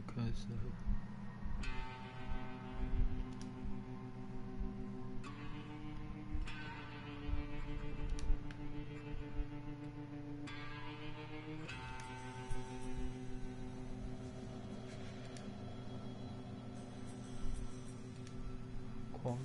开始。框。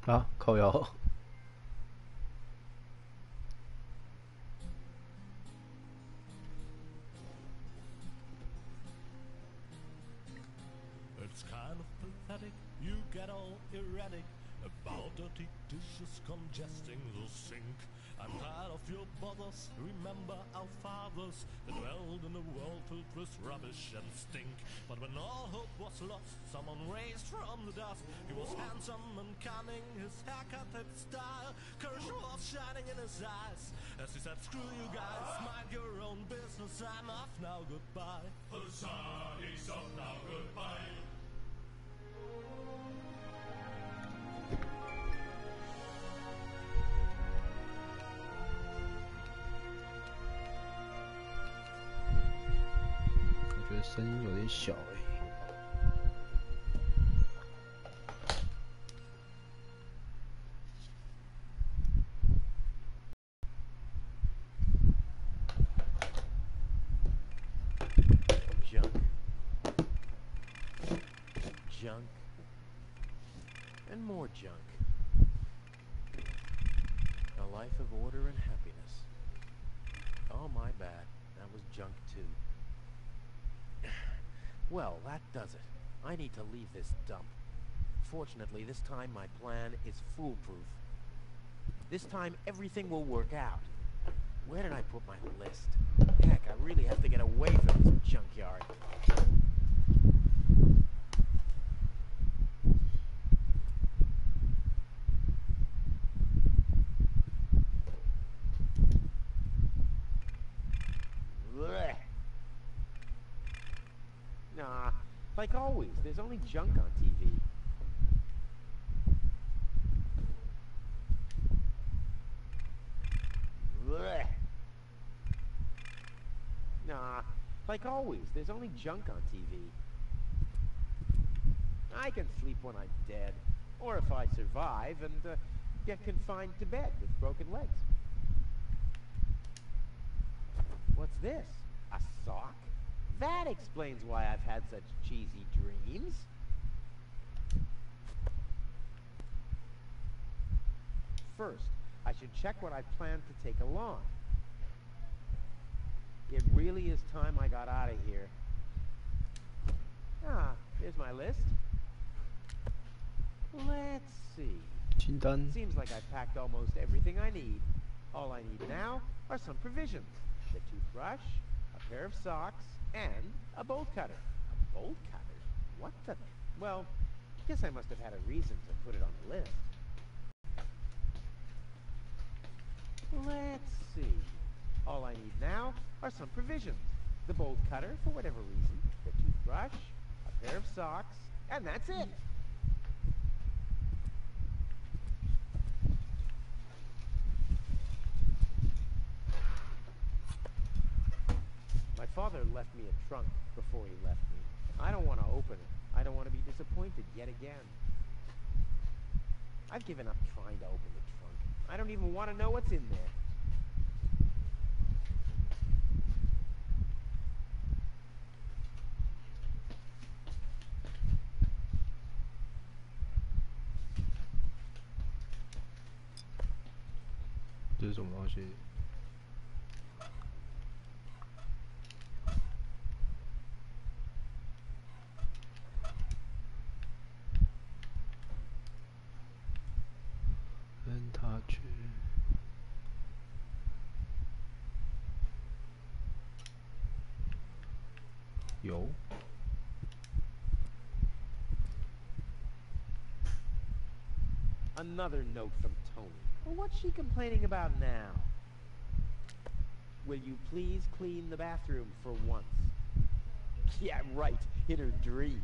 啊，靠腰。It's kind of pathetic, you get all erratic about dirty dishes congesting the sink. I'm tired of your bothers, remember our fathers that dwelled in a world filled with rubbish and stink. But when all hope was lost, someone raised from the dust. He was handsome and cunning, his haircut had style, courage was shining in his eyes as he said, screw you guys, mind your own business, I'm off now, goodbye. The sun is up now, goodbye.我觉得声音有点小欸。Junk. And more junk. A life of order and happiness. Oh, my bad. That was junk too. Well, that does it. I need to leave this dump. Fortunately, this time my plan is foolproof. This time everything will work out. Where did I put my list? Heck, I really have to get away from this junkyard. Blech. Nah, like always, there's only junk on TV. Blech. Nah, like always, there's only junk on TV. I can sleep when I'm dead, or if I survive and get confined to bed with broken legs. What's this? A sock? That explains why I've had such cheesy dreams. First, I should check what I plan to take along. It really is time I got out of here. Ah, here's my list. Let's see. 清单。 Seems like I've packed almost everything I need. All I need now are some provisions. The toothbrush, a pair of socks, and a bolt cutter. A bolt cutter? What the... Well, guess I must have had a reason to put it on the list. Let's see. All I need now are some provisions. The bolt cutter, for whatever reason, the toothbrush, a pair of socks, and that's it. My father left me a trunk before he left me. I don't want to open it. I don't want to be disappointed yet again. I've given up trying to open the trunk. I don't even want to know what's in there. 这是什么东西？跟他去。有。Another note from Tony. Well, what's she complaining about now? Will you please clean the bathroom for once? Yeah, right, in her dreams.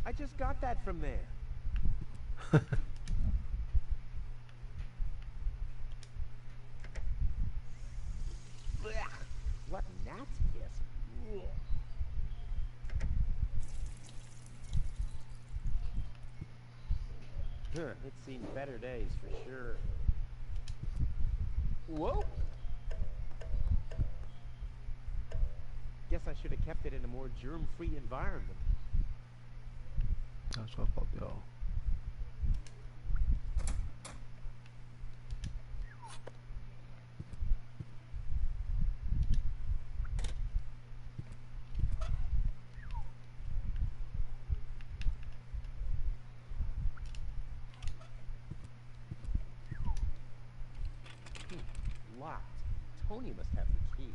I just got that from there. What gnat's piss? It's seen better days for sure. Whoa! Guess I should have kept it in a more germ-free environment. 他说保镖。Locked. Tony must have the key.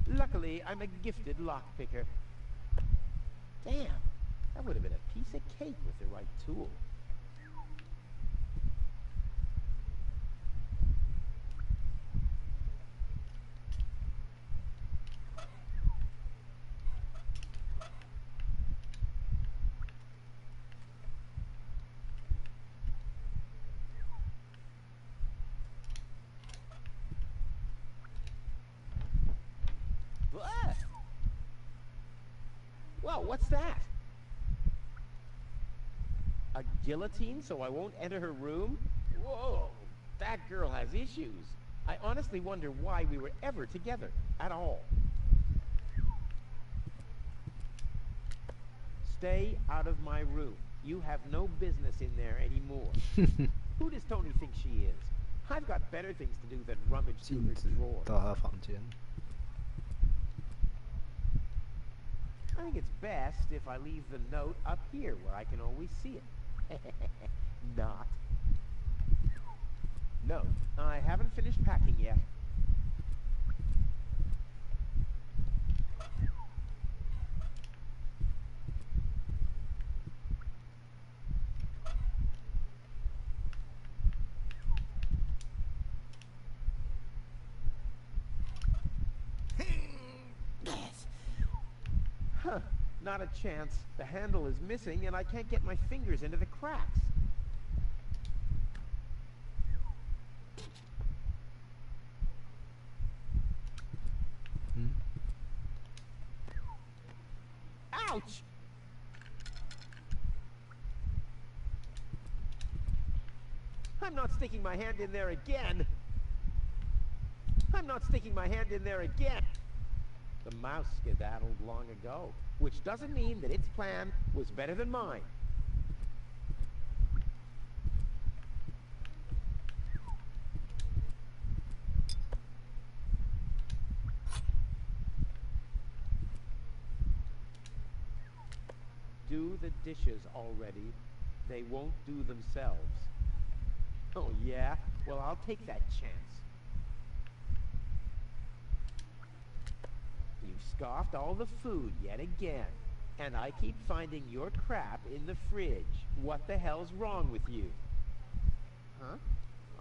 Luckily, I'm a gifted lockpicker. Damn, that would have been a piece of cake with the right tool. What? Well, what's that? A guillotine so I won't enter her room? Whoa, that girl has issues. I honestly wonder why we were ever together at all. Stay out of my room. You have no business in there anymore. Who does Tony think she is? I've got better things to do than rummage through 禁 her 止 drawer. 到他房间。 I think it's best if I leave the note up here where I can always see it. Not. No, I haven't finished packing yet. Huh, not a chance. The handle is missing and I can't get my fingers into the cracks. Ouch! I'm not sticking my hand in there again. I'm not sticking my hand in there again. The mouse skedaddled long ago, which doesn't mean that its plan was better than mine. Do the dishes already. They won't do themselves. Oh yeah? Well, I'll take that chance. You've scoffed all the food yet again. And I keep finding your crap in the fridge. What the hell's wrong with you? Huh?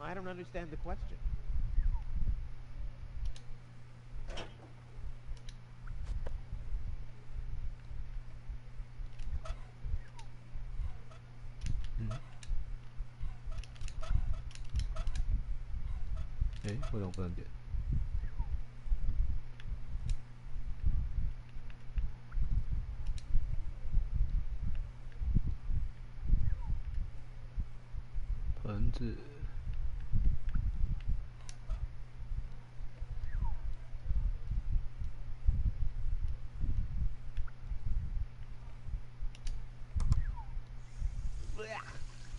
I don't understand the question. Eh, 为什么不能点？字。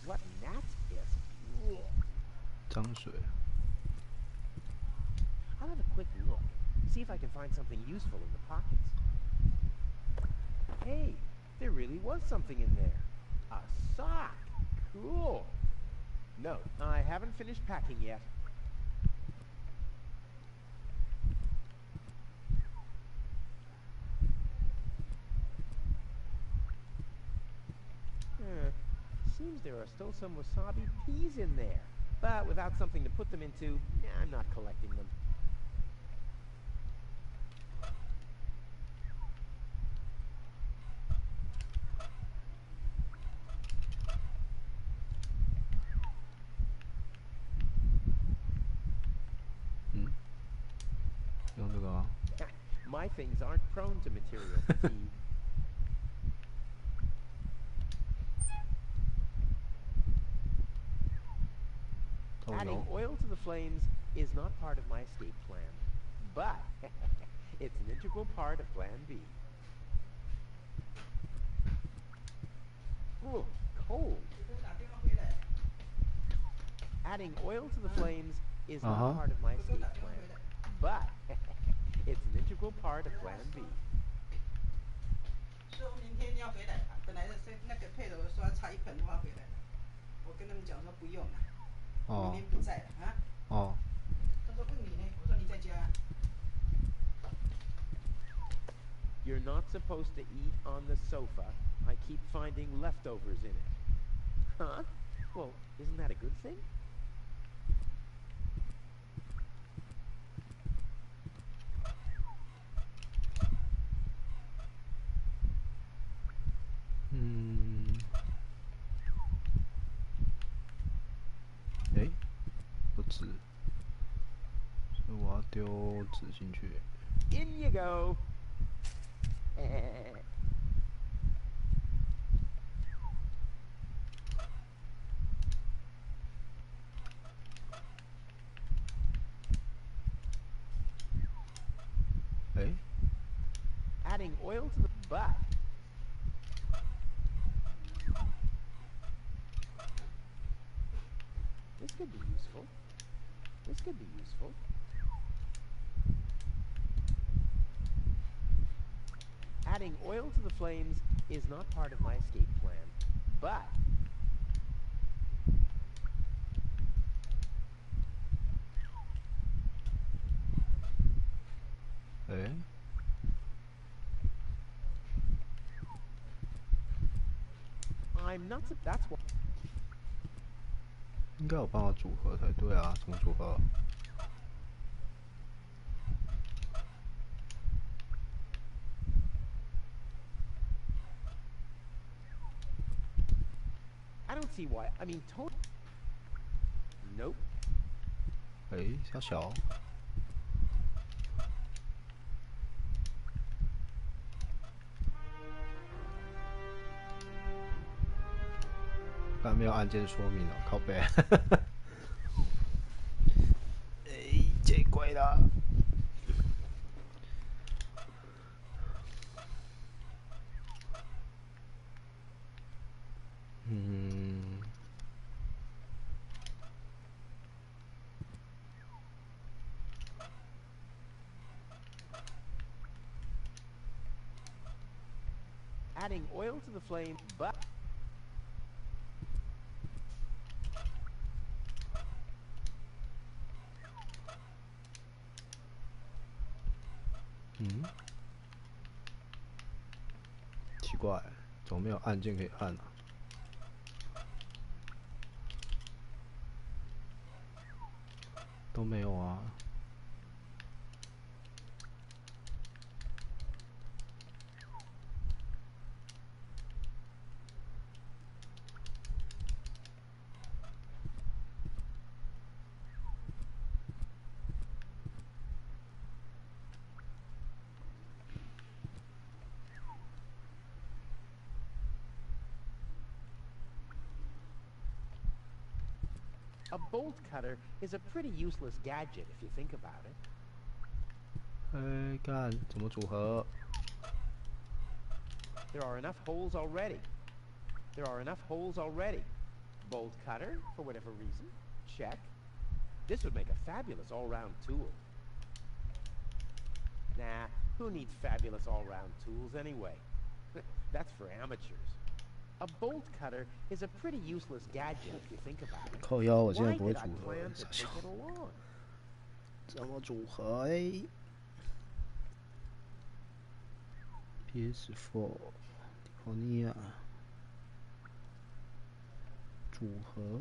What gnat's piss? 脏水。I'll have a quick look. See if I can find something useful in the pockets. Hey, there really was something in there. A sock. Cool. No, I haven't finished packing yet. Seems there are still some wasabi peas in there. But without something to put them into, I'm not collecting them.用这个啊。My things aren't prone to material fatigue. Adding oil to the flames is not part of my escape plan, but it's an integral part of Plan B. Ooh, cold. Adding oil to the flames is not part of my escape plan, but it's an integral part of Plan B. 说明天要回来，本来那个配的我说要差1盆花回来，我跟他们讲说不用了，明天不在了啊。哦。他说问你呢，我说你在家。You're not supposed to eat on the sofa. I keep finding leftovers in it. Huh? Well, isn't that a good thing? Eh? 不纸，所以我要丢纸进去。In you go. Adding oil to the butt. This could be useful. This could be useful. Adding oil to the flames is not part of my escape plan, but I'm not. That's what. 应该有办法组合才对啊，怎么组合？ I don't see why. I mean, totally. Nope. 小小。刚没有按键说明哦，靠背。见鬼了！Adding oil to the flame, but.嗯，奇怪，怎么没有按键可以按啊？都没有啊。A bolt cutter is a pretty useless gadget if you think about it. 哎，干，怎么组合？ There are enough holes already. There are enough holes already. Bolt cutter, for whatever reason. Check. This would make a fabulous all-round tool. Nah, who needs fabulous all-round tools anyway? That's for amateurs. A bolt cutter is a pretty useless gadget if you think about it. 靠腰，我竟然 Why 不会 did I 组合， plan to 傻笑 take it along? 怎么组合？哎 ，PS4，蒂奥尼亚，组合。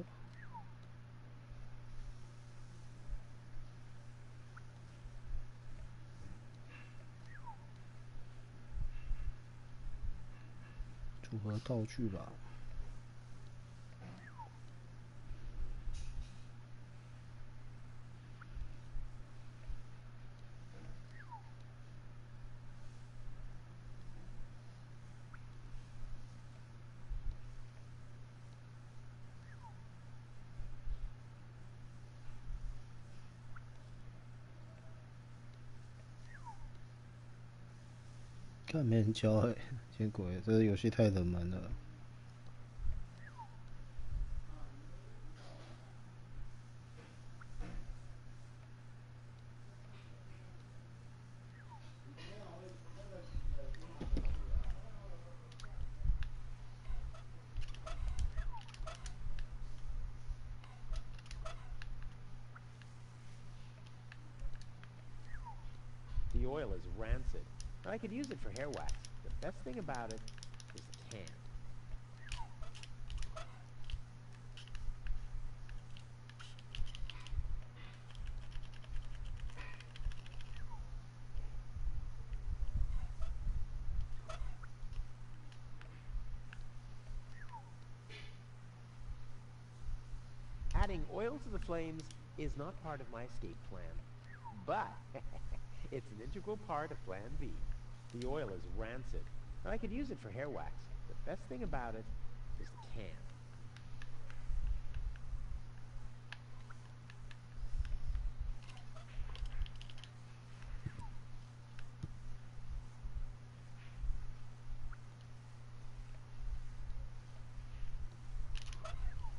组合道具吧。看没人教哎、见鬼！这个游戏太冷门了。The oil is rancid. I could use it for hair wax. The best thing about it is the can. Adding oil to the flames is not part of my escape plan, but it's an integral part of Plan B. The oil is rancid. I could use it for hair wax. The best thing about it is the can.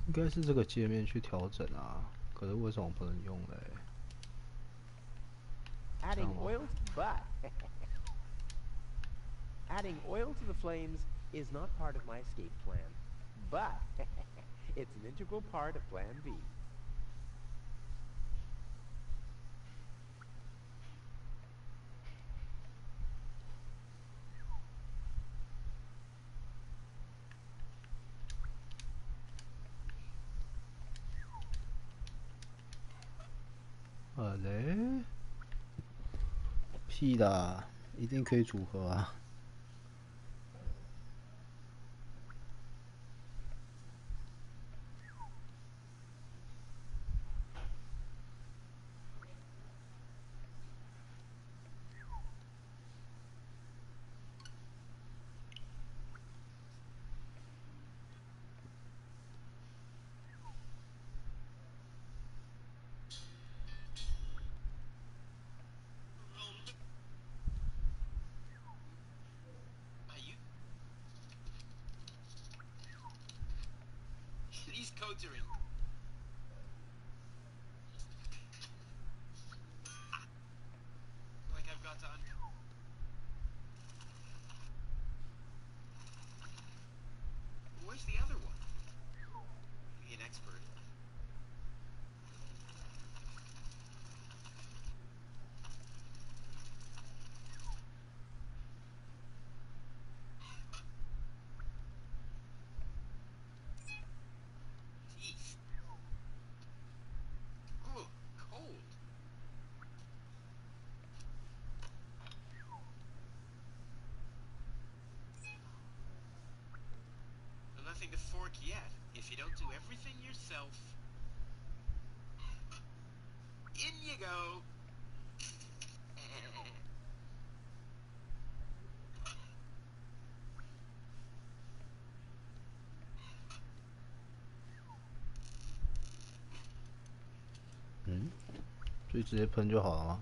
应该是这个界面去调整啊，可是为什么不能用嘞？ Adding oil, but adding oil to the flames is not part of my escape plan, but it's an integral part of Plan B. 嘞？屁的，一定可以组合啊！These coats are in. Like I've got to Where's the other one? Be an expert. Teeth. Ooh, cold. Nothing to fork yet. If you don't do everything yourself. In you go. 所以直接喷就好了吗？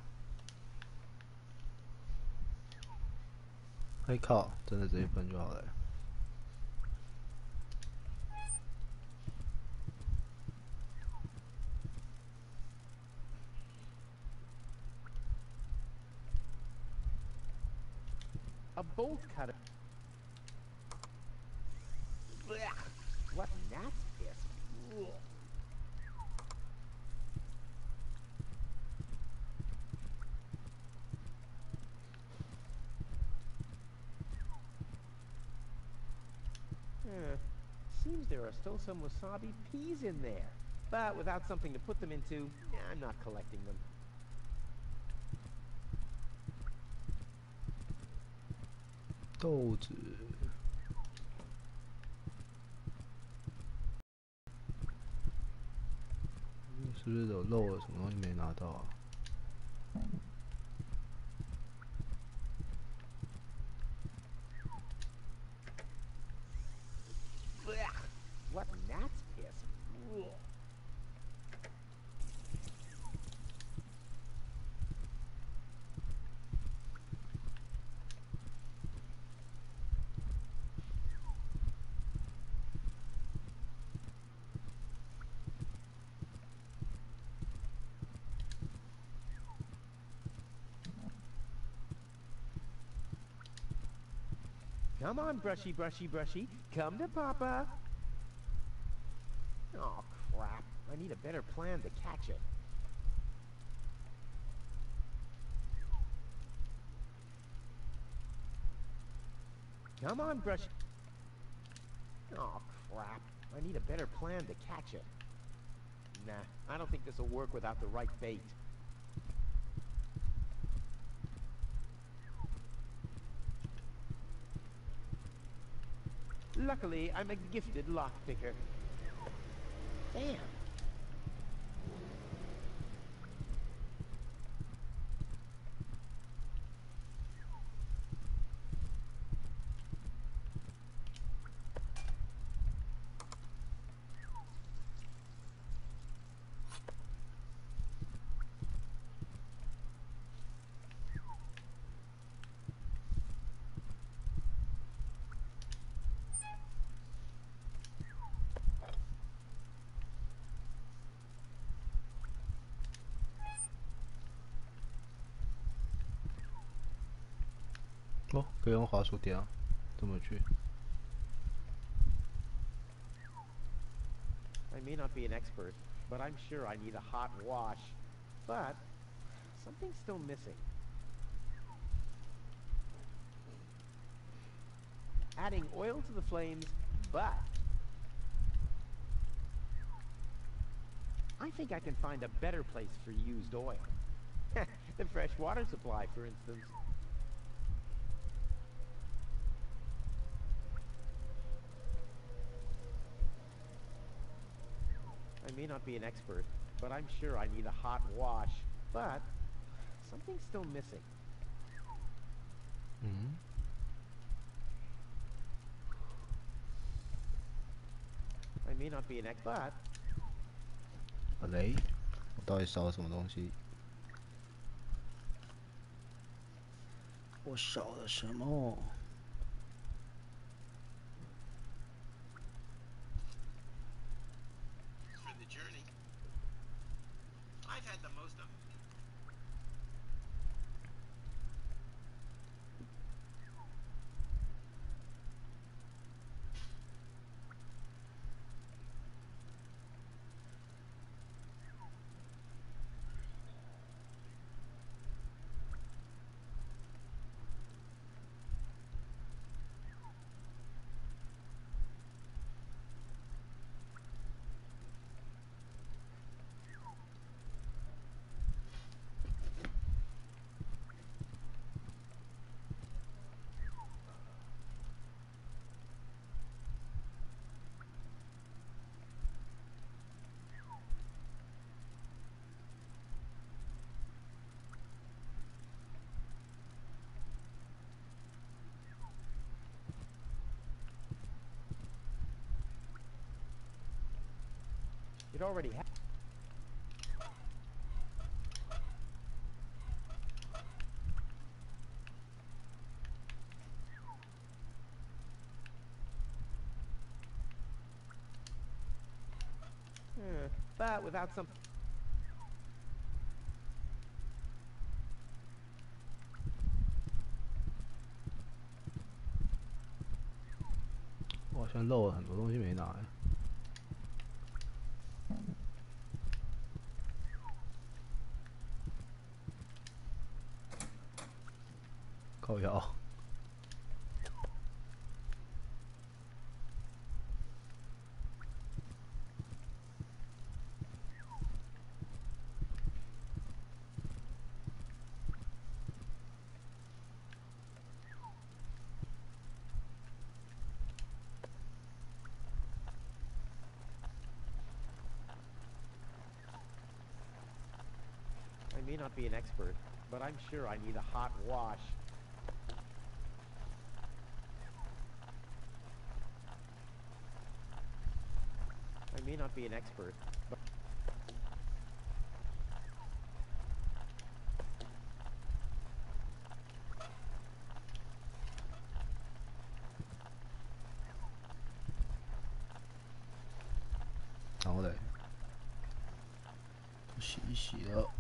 嘿靠，真的直接喷就好了。A bolt cutter. Blech. What gnat's piss? Ugh. Seems there are still some wasabi peas in there. But without something to put them into, I'm not collecting them. 豆子，是不是有漏了什么东西没拿到啊？ Blech. What gnat's piss? Ugh. Come on, brushy, brushy, brushy. Come to Papa. Oh, crap. I need a better plan to catch it. Come on, brushy. Oh, crap. I need a better plan to catch it. Nah, I don't think this will work without the right bait. Luckily, I'm a gifted lockpicker. Damn.哦，可以用滑鼠点啊，这么去。 I may not be an expert, but I'm sure I need a hot wash. But something's still missing. Adding oil to the flames, but I think I can find a better place for used oil. The fresh water supply, for instance. I may not be an expert, but I'm sure I need a hot wash. But something's still missing. 嗯， I may not be an expert. 好嘞，我到底少了什么东西？我少了什么？ For the journey. I've had the most of it. It already But without some... 我好像漏了很多东西没拿呀。靠腰。I may not be an expert, but I'm sure I need a hot wash. I may not be an expert, but... 然后嘞，洗一洗了。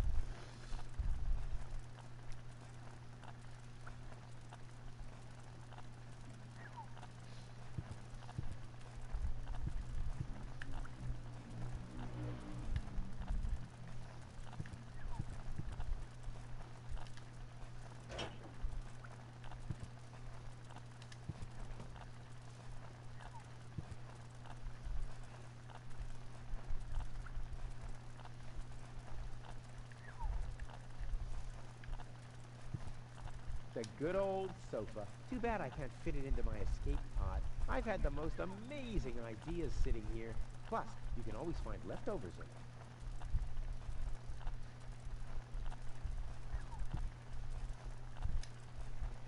The good old sofa. Too bad I can't fit it into my escape pod. I've had the most amazing ideas sitting here. Plus, you can always find leftovers in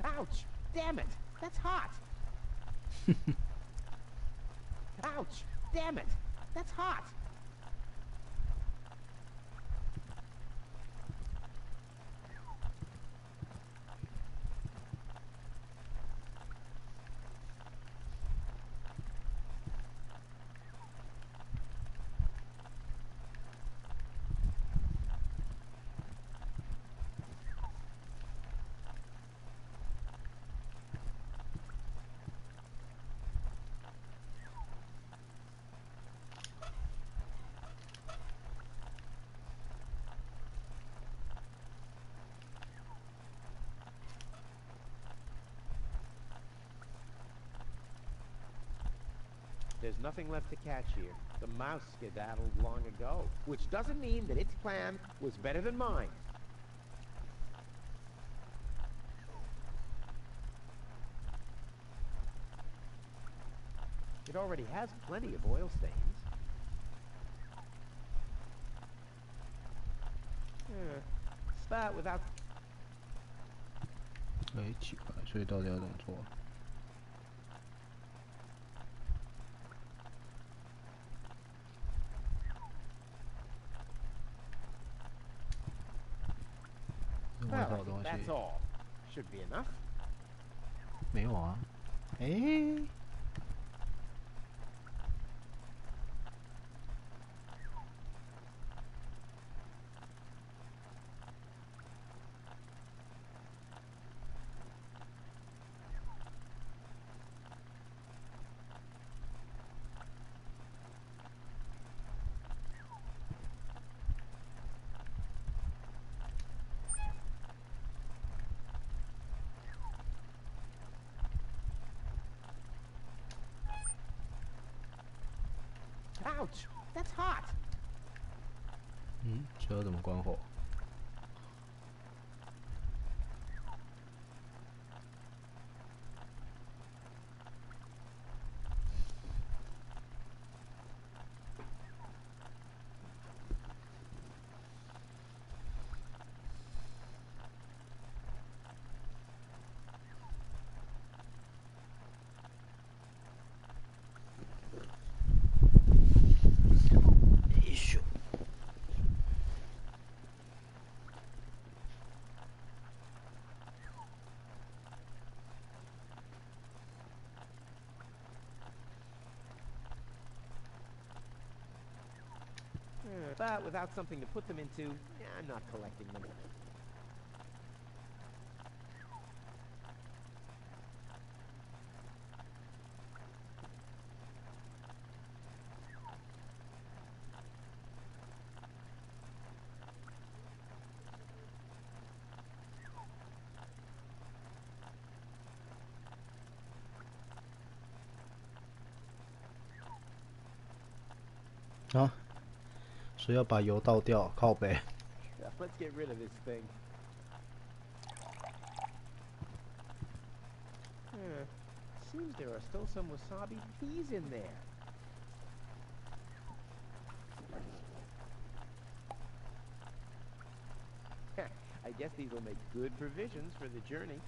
it. Ouch! Damn it! That's hot! Ouch! Damn it! That's hot! There's nothing left to catch here. The mouse skedaddled long ago, which doesn't mean that its plan was better than mine. It already has plenty of oil stains. But without... 哎，奇怪，所以到底要怎么做？外 Well, 头 I 的 think 东西 that's all. Should be enough. 没有啊？哎，Ouch! That's hot! 嗯，这要怎么关火？ But without something to put them into, I'm not collecting them.啊，所以要把油倒掉，靠北。Let's get rid of this thing. Seems there are still some wasabi peas in there. I guess these will make good provisions for the journey.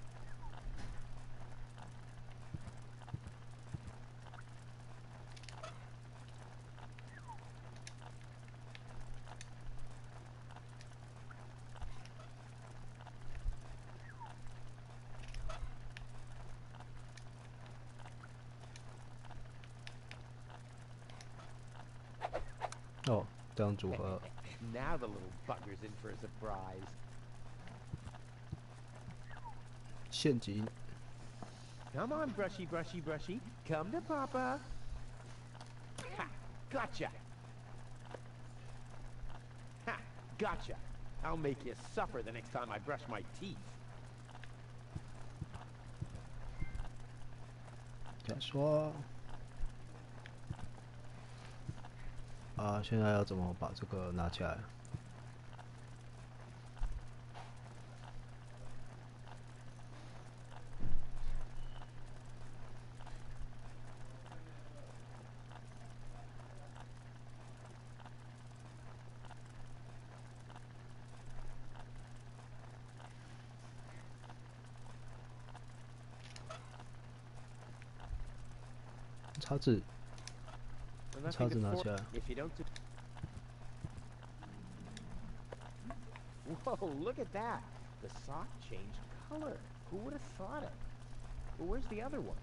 Oh, 这样组合。Now the little bugger's in for a surprise. 陷阱。Come on, brushy, brushy, brushy. Come to Papa. Ha! Gotcha! Ha! Gotcha! I'll make you suffer the next time I brush my teeth. 再说。啊，现在要怎么把这个拿起来？叉子，叉子拿起来。Whoa, look at that! The sock changed color. Who would have thought it? Well, where's the other one?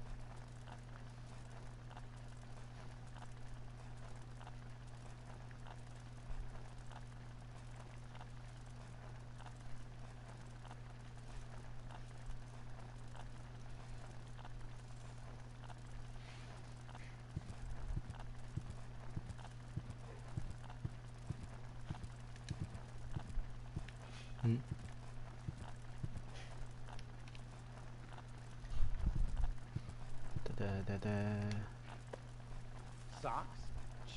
Socks,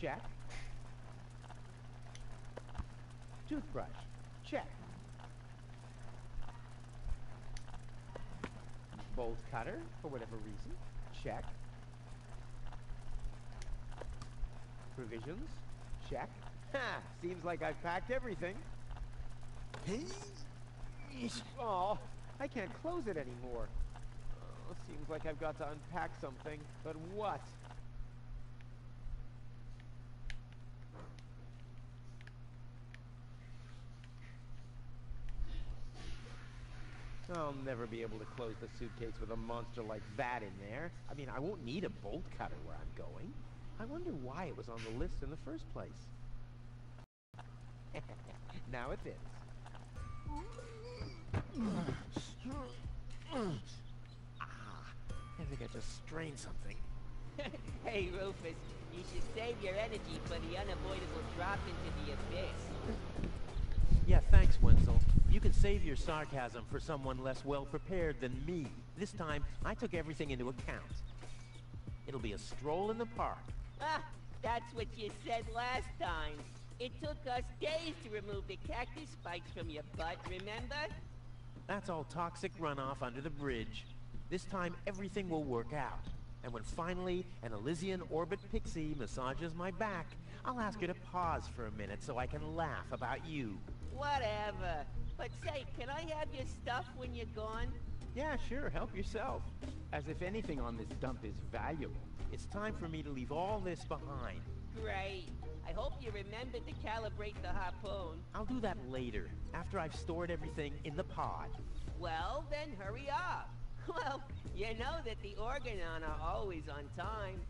check. Toothbrush, check. Bolt cutter, for whatever reason, check. Provisions, check. Ha! Seems like I've packed everything. Oh, I can't close it anymore. Oh, seems like I've got to unpack something, but what? I'll never be able to close the suitcase with a monster like that in there. I mean, I won't need a bolt cutter where I'm going. I wonder why it was on the list in the first place. Now it is. I think I just strained something. Hey, Rufus, you should save your energy for the unavoidable drop into the abyss. Yeah, thanks, Wenzel. You can save your sarcasm for someone less well-prepared than me. This time, I took everything into account. It'll be a stroll in the park. Ah, that's what you said last time. It took us days to remove the cactus spikes from your butt, remember? That's all toxic runoff under the bridge. This time, everything will work out. And when finally an Elysian orbit pixie massages my back, I'll ask her to pause for a minute so I can laugh about you. Whatever. But say, can I have your stuff when you're gone? Yeah, sure, help yourself. As if anything on this dump is valuable. It's time for me to leave all this behind. Great. I hope you remember to calibrate the harpoon. I'll do that later, after I've stored everything in the pod. Well, then hurry up. Well, you know that the Organon are always on time.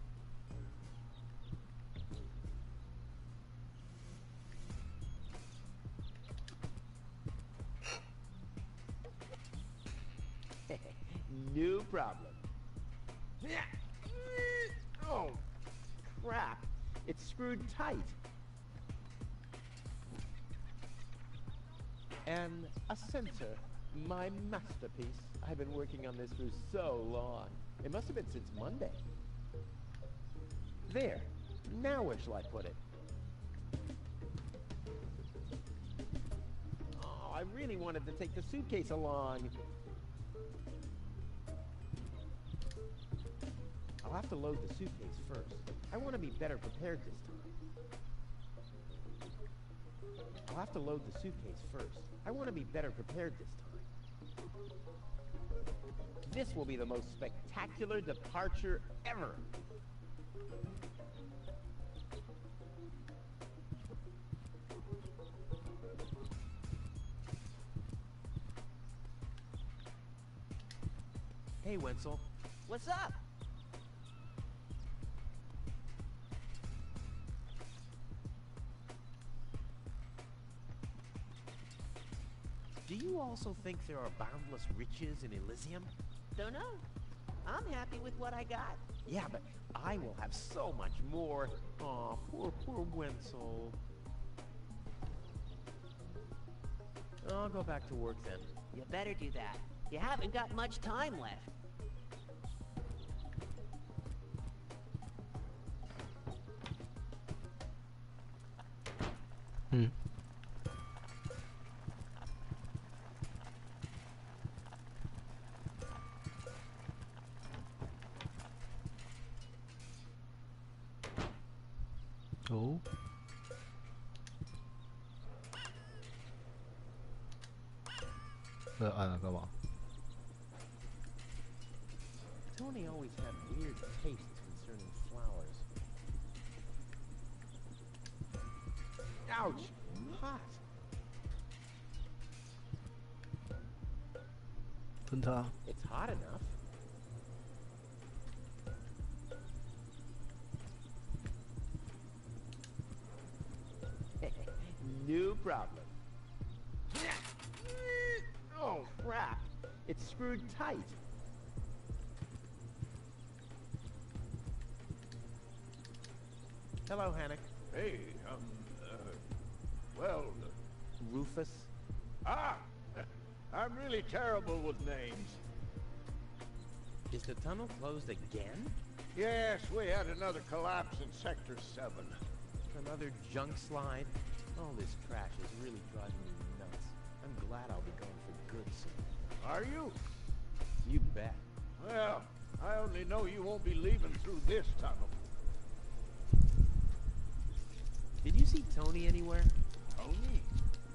No problem. Oh, crap. It's screwed tight. And a sensor. My masterpiece. I've been working on this for so long. It must have been since Monday. There. Now where shall I put it? Oh, I really wanted to take the suitcase along. I'll have to load the suitcase first. I want to be better prepared this time. I'll have to load the suitcase first. I want to be better prepared this time. This will be the most spectacular departure ever. Hey, Wenzel. What's up? Do you also think there are boundless riches in Elysium? Don't know. I'm happy with what I got. Yeah, but I will have so much more. Aw, poor Wenzel. I'll go back to work then. You better do that. You haven't got much time left.哦， 那按了干嘛？ Tony always had weird tastes concerning flowers. Ouch! Hot! 喷它。 It's hot enough. No problem. Oh, crap. It's screwed tight. Hello, Hannock. Hey, well... Rufus? I'm really terrible with names. Is the tunnel closed again? Yes, we had another collapse in Sector 7. Another junk slide? All this trash is really driving me nuts. I'm glad I'll be going for good soon. Are you? You bet. Well, I only know you won't be leaving through this tunnel. Did you see Tony anywhere? Tony?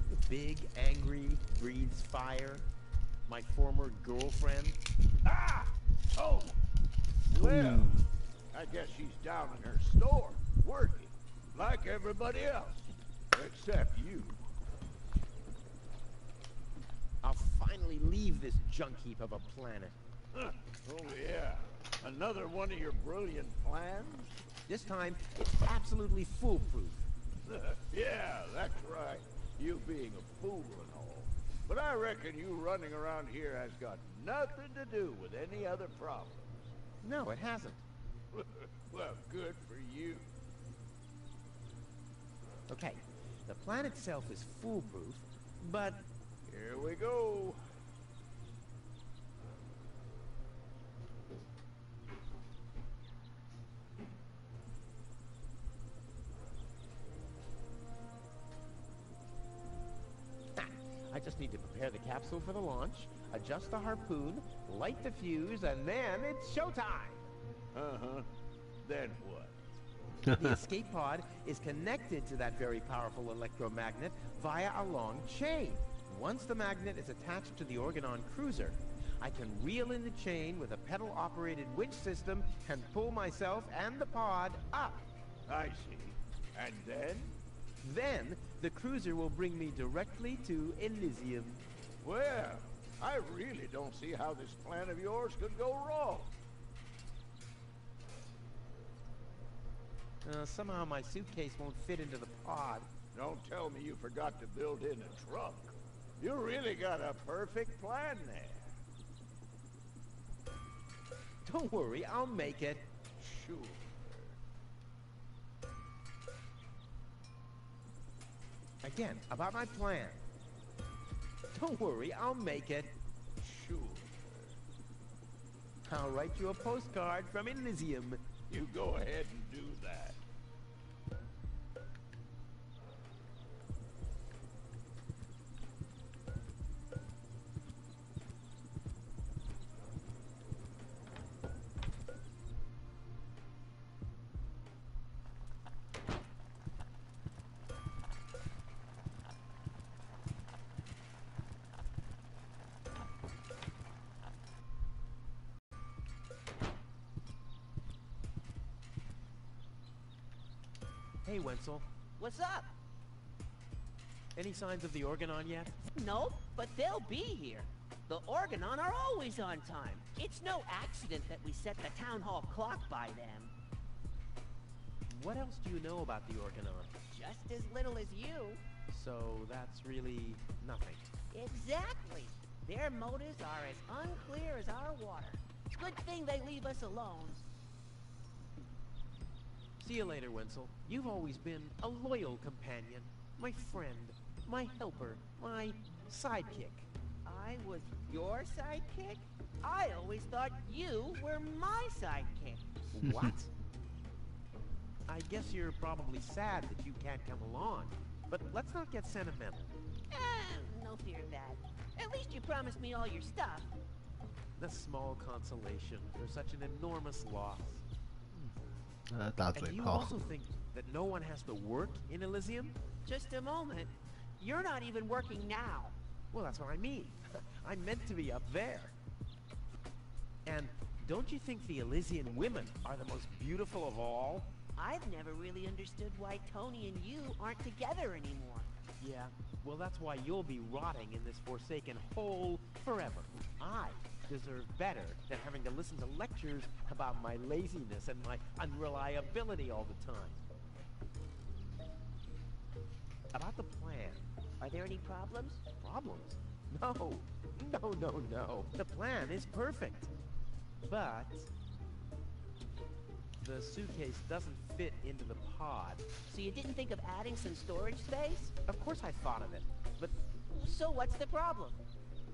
The big, angry, breathes fire. My former girlfriend. Oh! Well, I guess she's down in her store, working, like everybody else. Except you. I'll finally leave this junk heap of a planet. Oh yeah, another one of your brilliant plans? This time, it's absolutely foolproof. Yeah, that's right. You being a fool and all. But I reckon you running around here has got nothing to do with any other problems. No, it hasn't. Well, good for you. Okay, the plan itself is foolproof, but... Here we go. I just need to prepare the capsule for the launch, adjust the harpoon, light the fuse, and then it's showtime! Uh-huh. Then what? The escape pod is connected to that very powerful electromagnet via a long chain. Once the magnet is attached to the Organon cruiser, I can reel in the chain with a pedal-operated winch system and pull myself and the pod up. I see. And then? Then, the cruiser will bring me directly to Elysium. Well, I really don't see how this plan of yours could go wrong. Somehow my suitcase won't fit into the pod. Don't tell me you forgot to build in a trunk. You really got a perfect plan there. Don't worry, I'll make it. Sure. Again, about my plan. Don't worry, I'll make it. Sure. I'll write you a postcard from Elysium. You go ahead and do that. Hey, Wenzel. What's up? Any signs of the Organon yet? Nope, but they'll be here. The Organon are always on time. It's no accident that we set the town hall clock by them. What else do you know about the Organon? Just as little as you. So that's really nothing. Exactly. Their motives are as unclear as our water. Good thing they leave us alone. See you later, Wenzel. You've always been a loyal companion. My friend. My helper. My sidekick. I was your sidekick? I always thought you were my sidekick. What? I guess you're probably sad that you can't come along. But let's not get sentimental. No fear of that. At least you promised me all your stuff. The small consolation for such an enormous loss. 大 And 嘴 you 炮。 also think that no one has to work in Elysium? Just a moment. You're not even working now. Well, that's what I mean. I'm meant to be up there. And don't you think the Elysian women are the most beautiful of all? I've never really understood why Tony and you aren't together anymore. Yeah, well, that's why you'll be rotting in this forsaken hole forever. I deserve better than having to listen to lectures about my laziness and my unreliability all the time. About the plan. Are there any problems? Problems? No. No. The plan is perfect. But the suitcase doesn't fit into the pod. So you didn't think of adding some storage space? Of course I thought of it, but So what's the problem?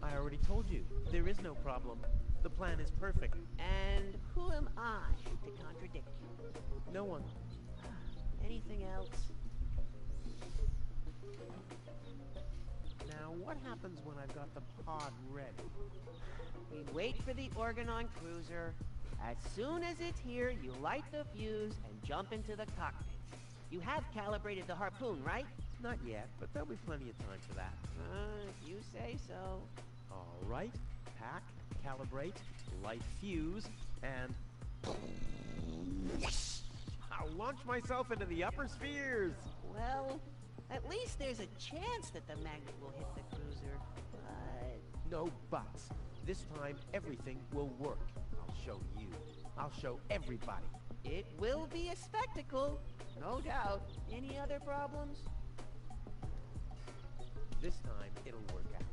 I already told you, there is no problem. The plan is perfect. And who am I to contradict you? No one. Anything else? Now, what happens when I've got the pod ready? We wait for the Organon cruiser. As soon as it's here, you light the fuse and jump into the cockpit. You have calibrated the harpoon, right? Not yet, but there'll be plenty of time for that. If you say so. All right. Pack, calibrate, light fuse, and I'll launch myself into the upper spheres. Well, at least there's a chance that the magnet will hit the cruiser, but... No buts. This time, everything will work. I'll show you. I'll show everybody. It will be a spectacle, no doubt. Any other problems? This time, it'll work out.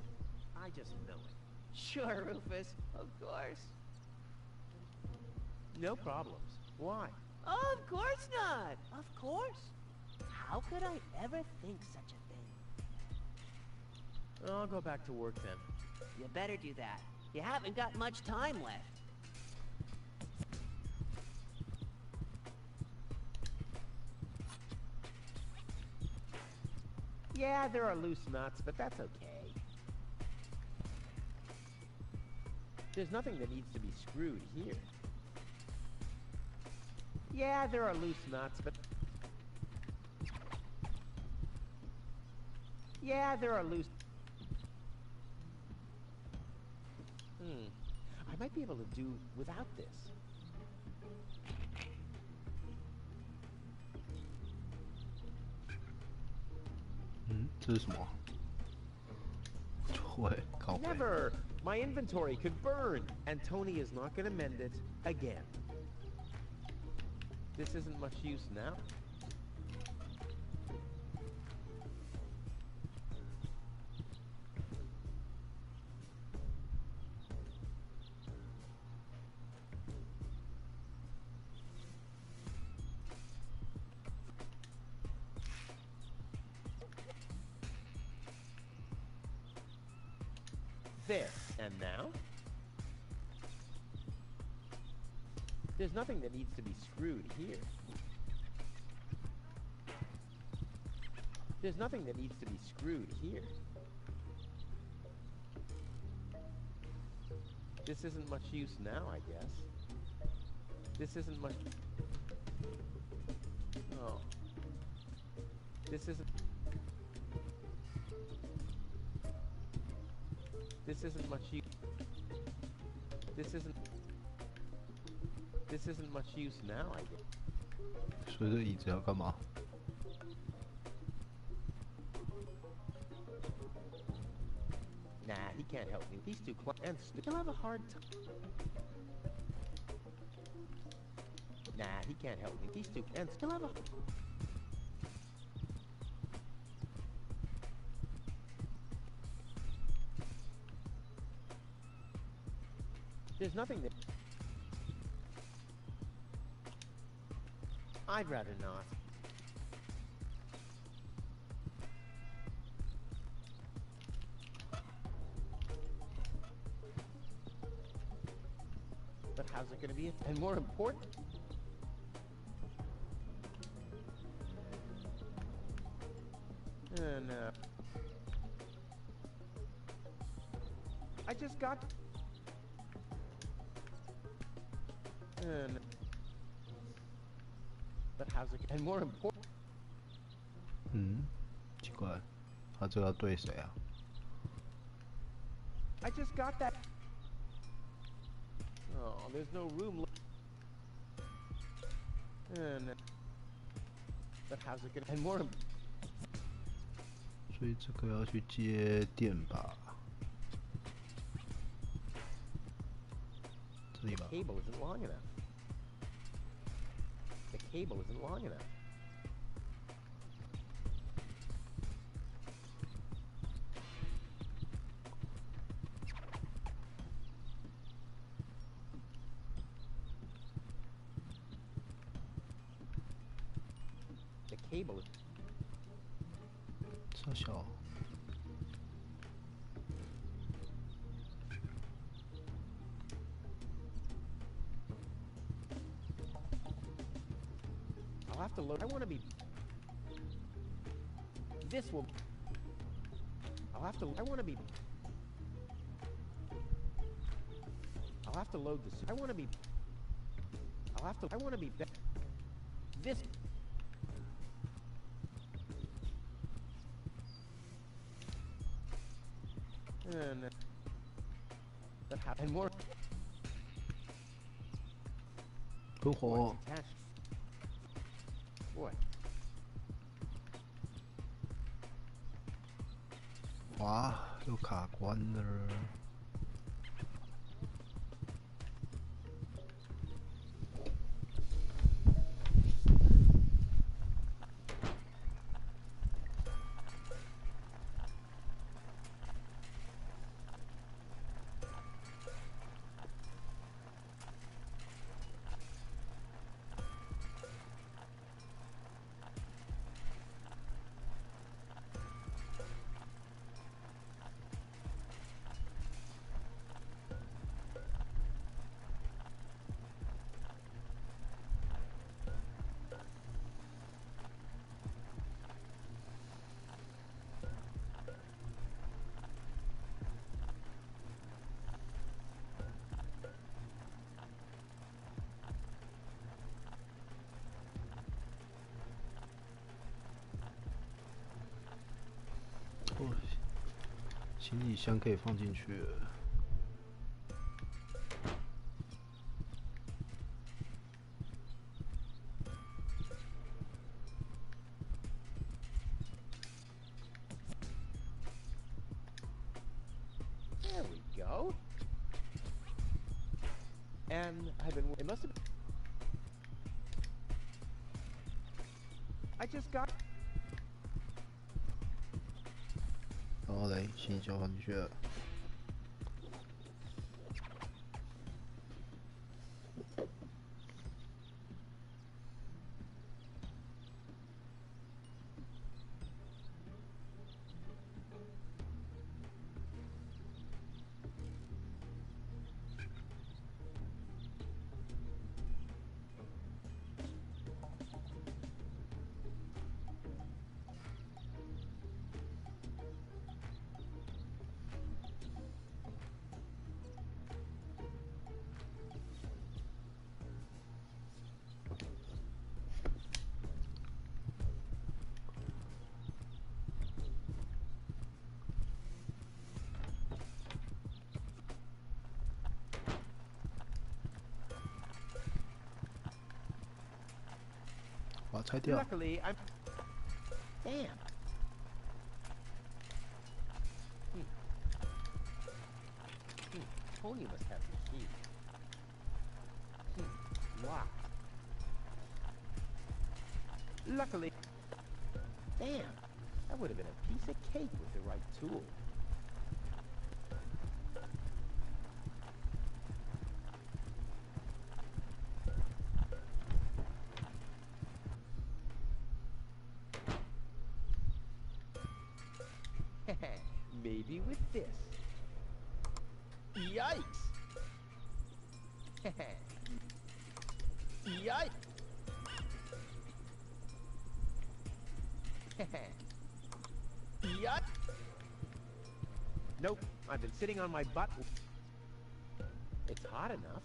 I just know it. Sure, Rufus, of course. No problems. Why? Of course not! Of course! How could I ever think such a thing? I'll go back to work then. You better do that. You haven't got much time left. Yeah, there are loose nuts, but that's okay. There's nothing that needs to be screwed here. Yeah, there are loose nuts, but... Yeah, there are loose... I might be able to do without this. Hmm? 这是什么？会靠背。 Never! My inventory could burn, and Tony is not going to mend it again. This isn't much use now. There. And now? There's nothing that needs to be screwed here. There's nothing that needs to be screwed here. This isn't much use now, I guess. This isn't much... Oh. This isn't... This isn't much use... This isn't much use now, I guess. 所以这椅子要干嘛？ Nah, he can't help me. He's too close. And he'll have a hard time. Nah, he can't help me. He's too... And he'll have a... There's nothing that... I'd rather not. But how's it gonna be? And more important... And, I just got... And... But how's it... And more important... 奇怪，他这个要对谁啊？ I just got that... Oh, there's no room left. And... But how's it gonna... And more... 所以这个要去接电吧？这里吧。 The cable isn't long enough. The cable isn't long enough. The cable is... 这小。 I'll have to load... I want to be... This will... I'll have to... I want to be... I'll have to load this... I want to be... I'll have to... I want to be... This... And... But how... And more... 喷火！ Attached. Boy. 哇，又卡关了。哦，行李箱可以放进去了。 There we go. And I've been... It must have... I just got... 然后嘞，行李箱放进去了。把它拆掉。 Luckily, I'm... Damn. Tony must have the key. Locked. Luckily... Damn. That would have been a piece of cake with the right tool. Maybe with this. Yikes! Yikes! Yikes! Nope, I've been sitting on my butt. It's hot enough.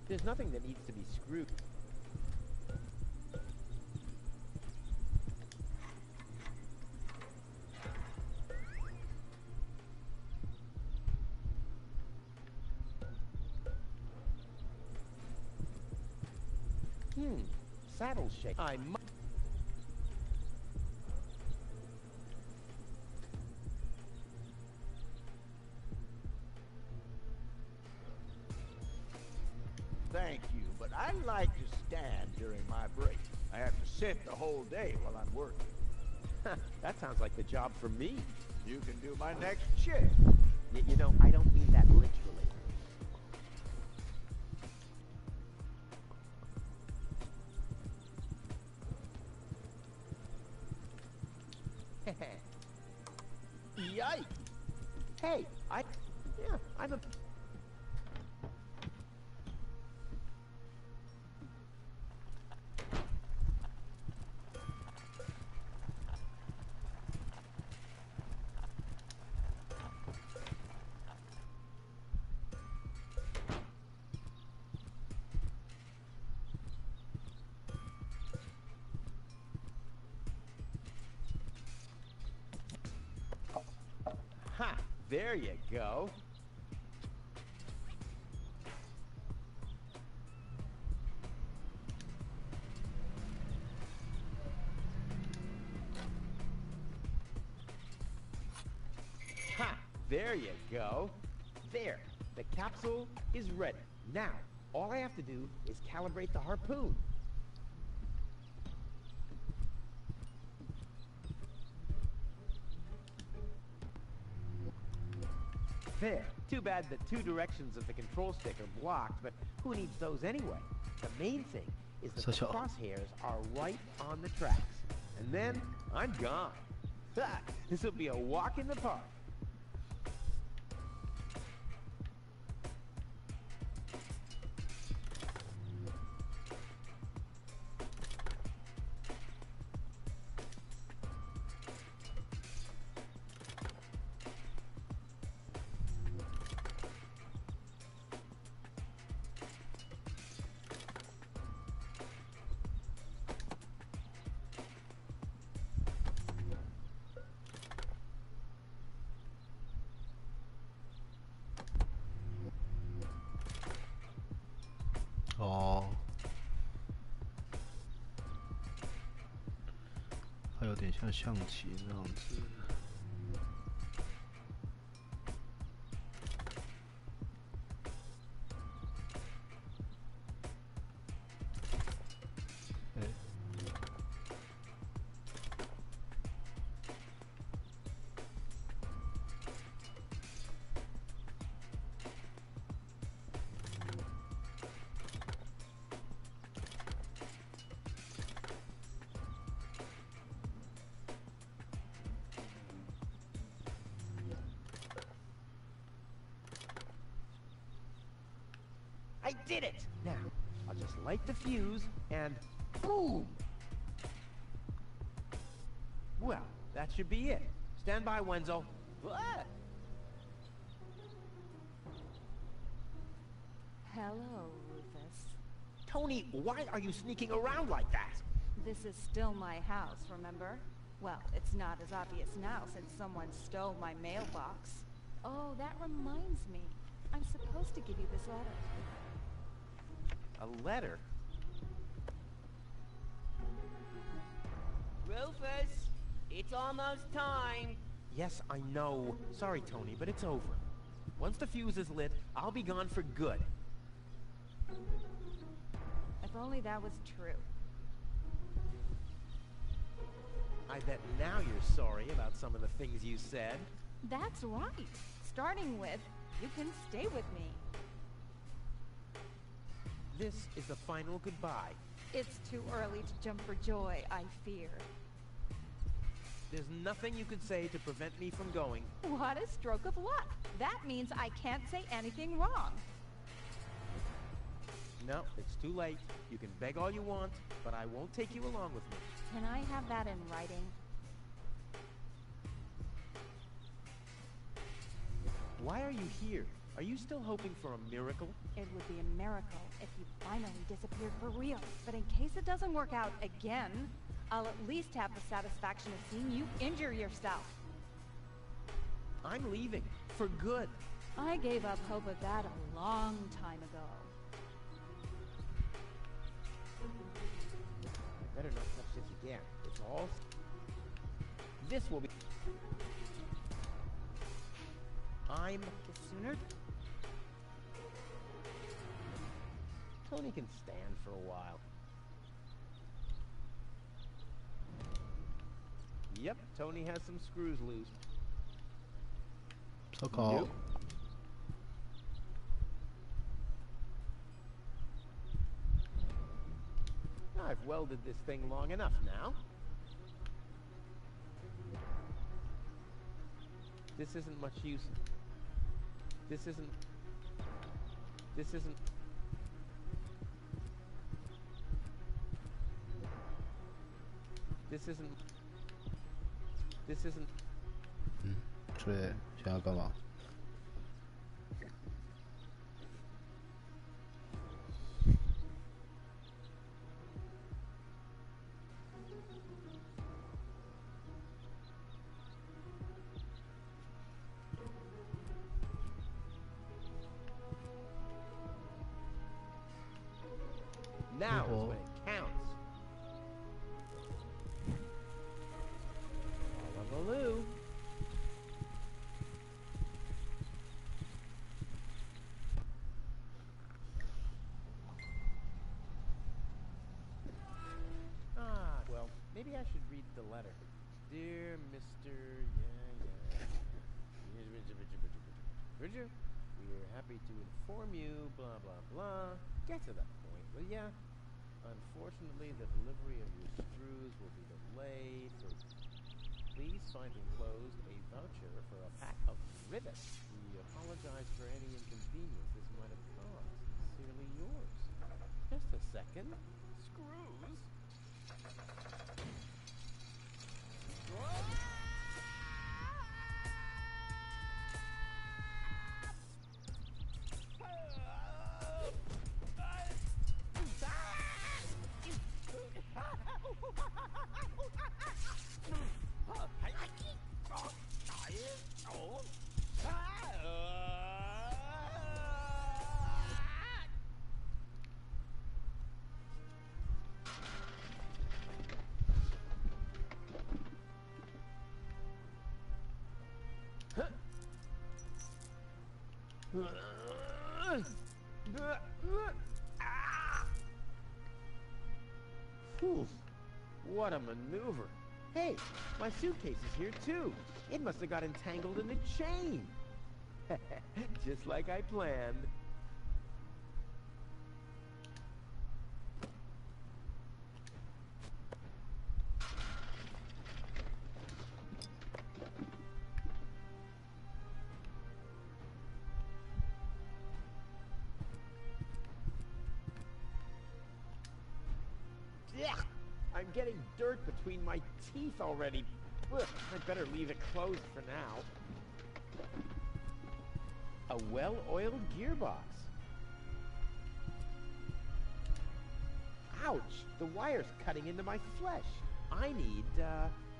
There's nothing that needs to be screwed. Saddle shake. I must. Thank you, but I like to stand during my break. I have to sit the whole day while I'm working. That sounds like the job for me. You can do my next shift. You know, I don't mean that literally. Yikes! Hey, I'm a... Ha! There you go. Ha! There you go. There. The capsule is ready. Now, all I have to do is calibrate the harpoon. There. Too bad the two directions of the control stick are blocked, but who needs those anyway? The main thing is that the crosshairs are right on the tracks. And then, I'm gone. Ha! This will be a walk in the park.哦，它有点像象棋那样子。I did it! Now, I'll just light the fuse, and boom! Well, that should be it. Stand by, Wenzel. What? Hello, Rufus. Tony, why are you sneaking around like that? This is still my house, remember? Well, it's not as obvious now since someone stole my mailbox. Oh, that reminds me. I'm supposed to give you this letter. A letter? Rufus, it's almost time. Yes, I know. Sorry, Tony, but it's over. Once the fuse is lit, I'll be gone for good. If only that was true. I bet now you're sorry about some of the things you said. That's right. Starting with, you can stay with me. This is the final goodbye. It's too early to jump for joy, I fear. There's nothing you could say to prevent me from going. What a stroke of luck. That means I can't say anything wrong. No, it's too late. You can beg all you want, but I won't take you along with me. Can I have that in writing? Why are you here? Are you still hoping for a miracle? It would be a miracle if you finally disappeared for real. But in case it doesn't work out again, I'll at least have the satisfaction of seeing you injure yourself. I'm leaving. For good. I gave up hope of that a long time ago. I better not touch this again. It's all... This will be... I'm... The sooner... Tony can stand for a while. Yep, Tony has some screws loose. So-called. Nope. I've welded this thing long enough now. This isn't much use. This isn't... This isn't... This isn't... This isn't... 所以想要干嘛？ Now is when it counts. Hullabaloo. Well, maybe I should read the letter. Dear Mr. Bridger, we are happy to inform you, blah, blah, blah. Get to the point, will ya? Unfortunately, the delivery of your screws will be delayed. Please find enclosed a voucher for a pack of rivets. We apologize for any inconvenience this might have caused. Sincerely yours. Just a second. Screws? Whew, what a maneuver. Hey, my suitcase is here too. It must have got entangled in the chain. Just like I planned. I'm getting dirt between my teeth already. Ugh, I'd better leave it closed for now. A well-oiled gearbox. Ouch! The wire's cutting into my flesh. I need,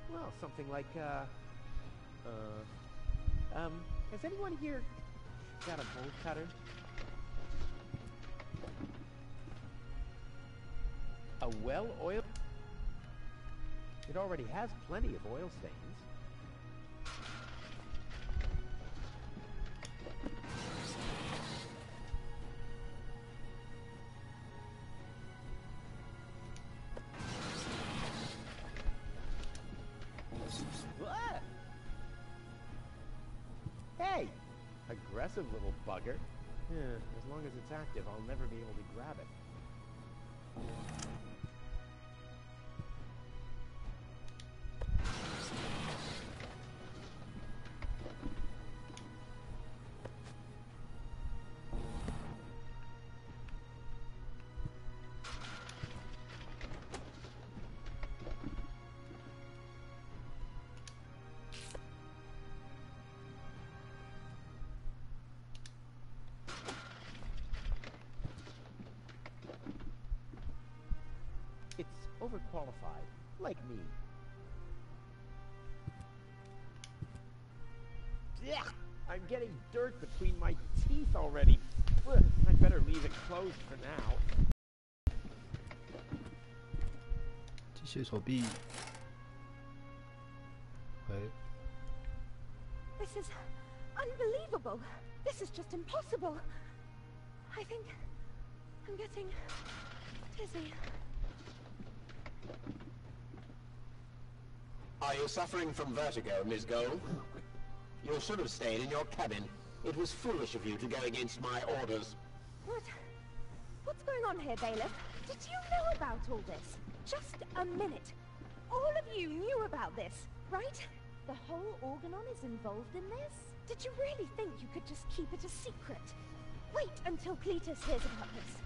well, something like, has anyone here got a bolt cutter? A well-oiled... It already has plenty of oil stains. What? Hey! Aggressive little bugger. Yeah, as long as it's active, I'll never be able to grab it. It's overqualified, like me. Yeah, I'm getting dirt between my teeth already. Ugh, I'd better leave it closed for now. 机械手臂。喂， This is unbelievable. This is just impossible. I think I'm getting dizzy. Are you suffering from vertigo, Miss Gold? You should have stayed in your cabin. It was foolish of you to go against my orders. What's going on here, Bailiff? Did you know about all this? Just a minute. All of you knew about this, right? The whole Organon is involved in this? Did you really think you could just keep it a secret? Wait until Cletus hears about this.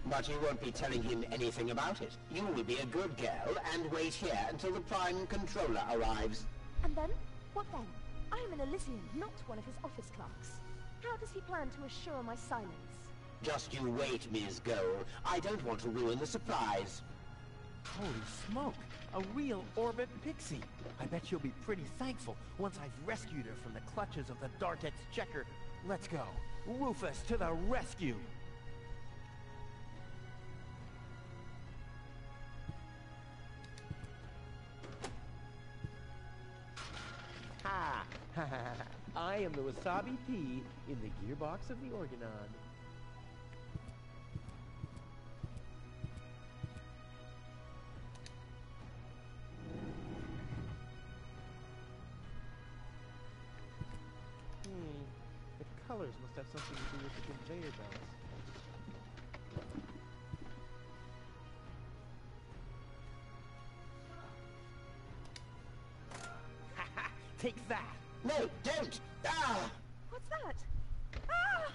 But you won't be telling him anything about it. You will be a good girl and wait here until the Prime Controller arrives. And then? What then? I am an Elysian, not one of his office clerks. How does he plan to assure my silence? Just you wait, Ms. Gold. I don't want to ruin the surprise. Holy smoke! A real orbit pixie! I bet she'll be pretty thankful once I've rescued her from the clutches of the Dark Exchequer. Let's go! Rufus to the rescue! Ha! Ha ha ha! I am the Wasabi Pea in the gearbox of the Organon. The colors must have something to do with the conveyor belts. Ha ha! Take that! No, don't! Ah! What's that? Ah!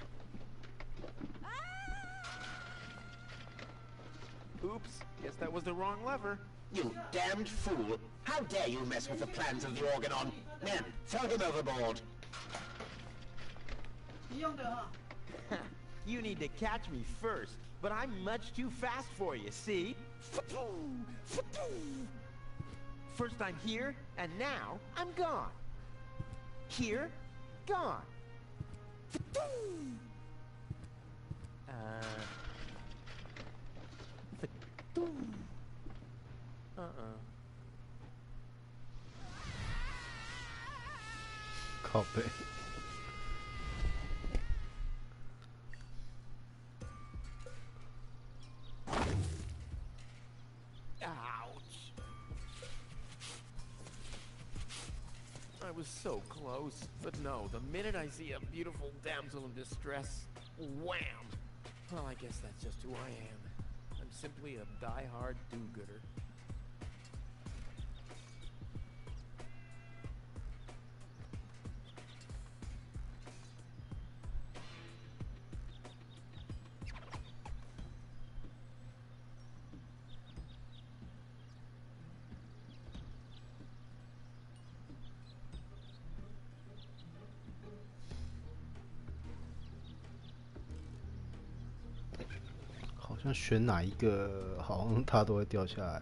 Oops, guess that was the wrong lever. You damned fool! How dare you mess with the plans of the Organon? Men, throw him overboard! 你用的哈。 You need to catch me first, but I'm much too fast for you, see? First I'm here, and now I'm gone. Here, gone.靠背。 Ouch. I was so close, but no, the minute I see a beautiful damsel in distress, wham! Well, I guess that's just who I am. I'm simply a die-hard do-gooder.好像选哪一个，好像它都会掉下来。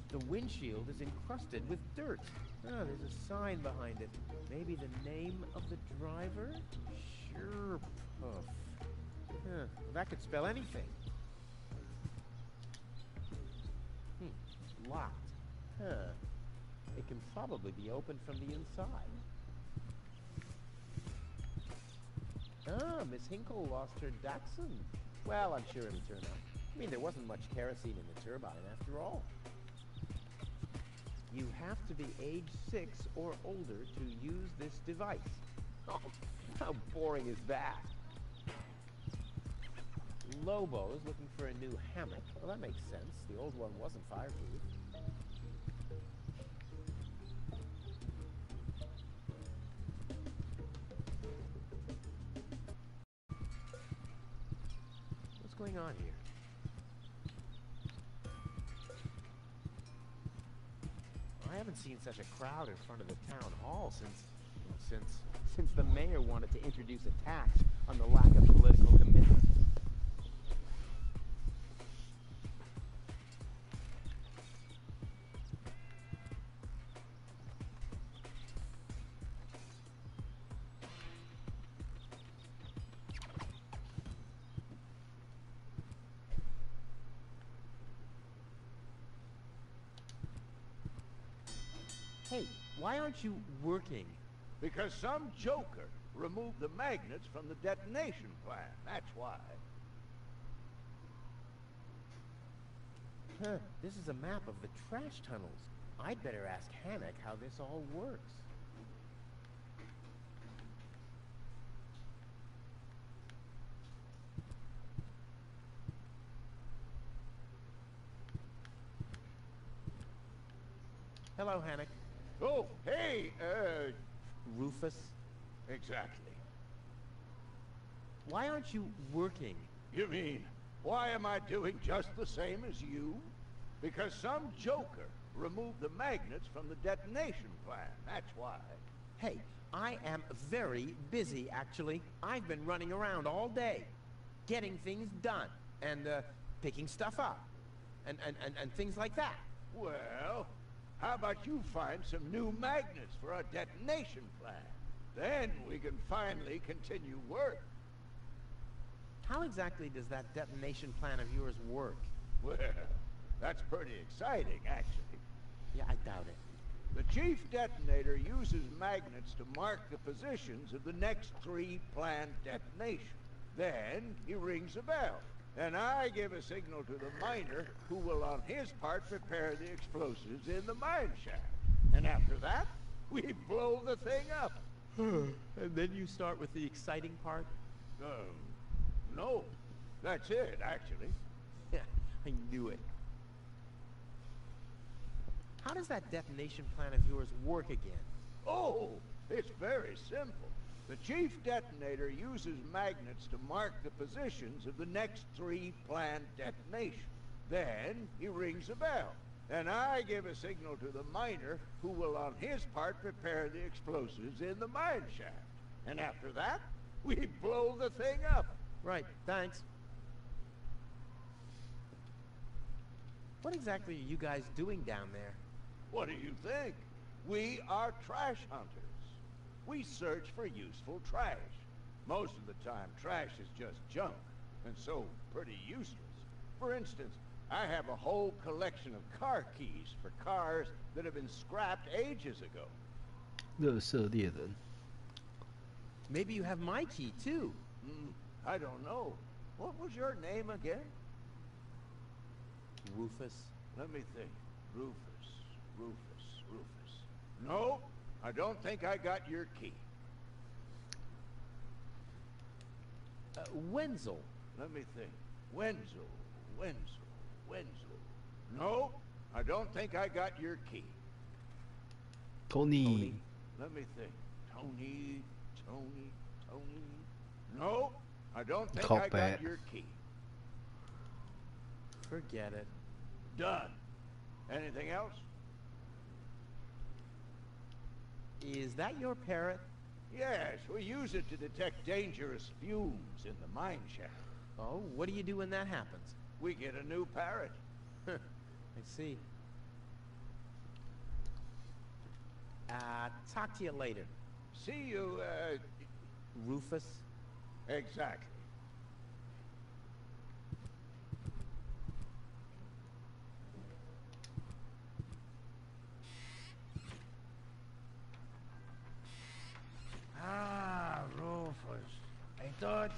The windshield is encrusted with dirt. Ah, there's a sign behind it. Maybe the name of the driver? Sure, Puff. Huh, that could spell anything. locked. Huh. It can probably be opened from the inside. Ah, Miss Hinkle lost her Dachshund. Well, I'm sure it'll turn out. I mean, there wasn't much kerosene in the turbine after all. You have to be age 6 or older to use this device. Oh, how boring is that? Lobo is looking for a new hammock. Well, that makes sense. The old one wasn't fireproof. What's going on here? I haven't seen such a crowd in front of the town hall since the mayor wanted to introduce a tax on the lack of political commitment. Hey, why aren't you working? Because some joker removed the magnets from the detonation plan, that's why. Huh, this is a map of the trash tunnels. I'd better ask Hannock how this all works. Hello, Hannock. Oh, hey, Rufus? exactly. Why aren't you working? You mean, why am I doing just the same as you? Because some joker removed the magnets from the detonation plan, that's why. Hey, I am very busy, actually. I've been running around all day, getting things done, and, picking stuff up, and things like that. Well, how about you find some new magnets for our detonation plan? Then we can finally continue work. How exactly does that detonation plan of yours work? Well, that's pretty exciting, actually. Yeah, I doubt it. The chief detonator uses magnets to mark the positions of the next 3 planned detonations. Then he rings a bell, and I give a signal to the miner, who will on his part prepare the explosives in the mine shaft. And after that, we blow the thing up. And then you start with the exciting part? No. That's it, actually. Yeah, I knew it. How does that detonation plan of yours work again? Oh, it's very simple. The chief detonator uses magnets to mark the positions of the next 3 planned detonations. Then he rings a bell, and I give a signal to the miner, who will on his part prepare the explosives in the mine shaft. And after that, we blow the thing up. Right, thanks. What exactly are you guys doing down there? What do you think? We are trash hunters. We search for useful trash. Most of the time, trash is just junk, and so pretty useless. For instance, I have a whole collection of car keys for cars that have been scrapped ages ago. 垃圾猎人。 Maybe you have my key, too. I don't know. What was your name again? Rufus. Let me think. Rufus. No, I don't think I got your key. Wenzel. Let me think. Wenzel. No, I don't think I got your key. Tony. Let me think. Tony. No, I don't think I got your key. Forget it. Done. Anything else? Is that your parrot? Yes, we use it to detect dangerous fumes in the mine shaft. Oh, what do you do when that happens? We get a new parrot. I see. Talk to you later. See you, Rufus? Exactly.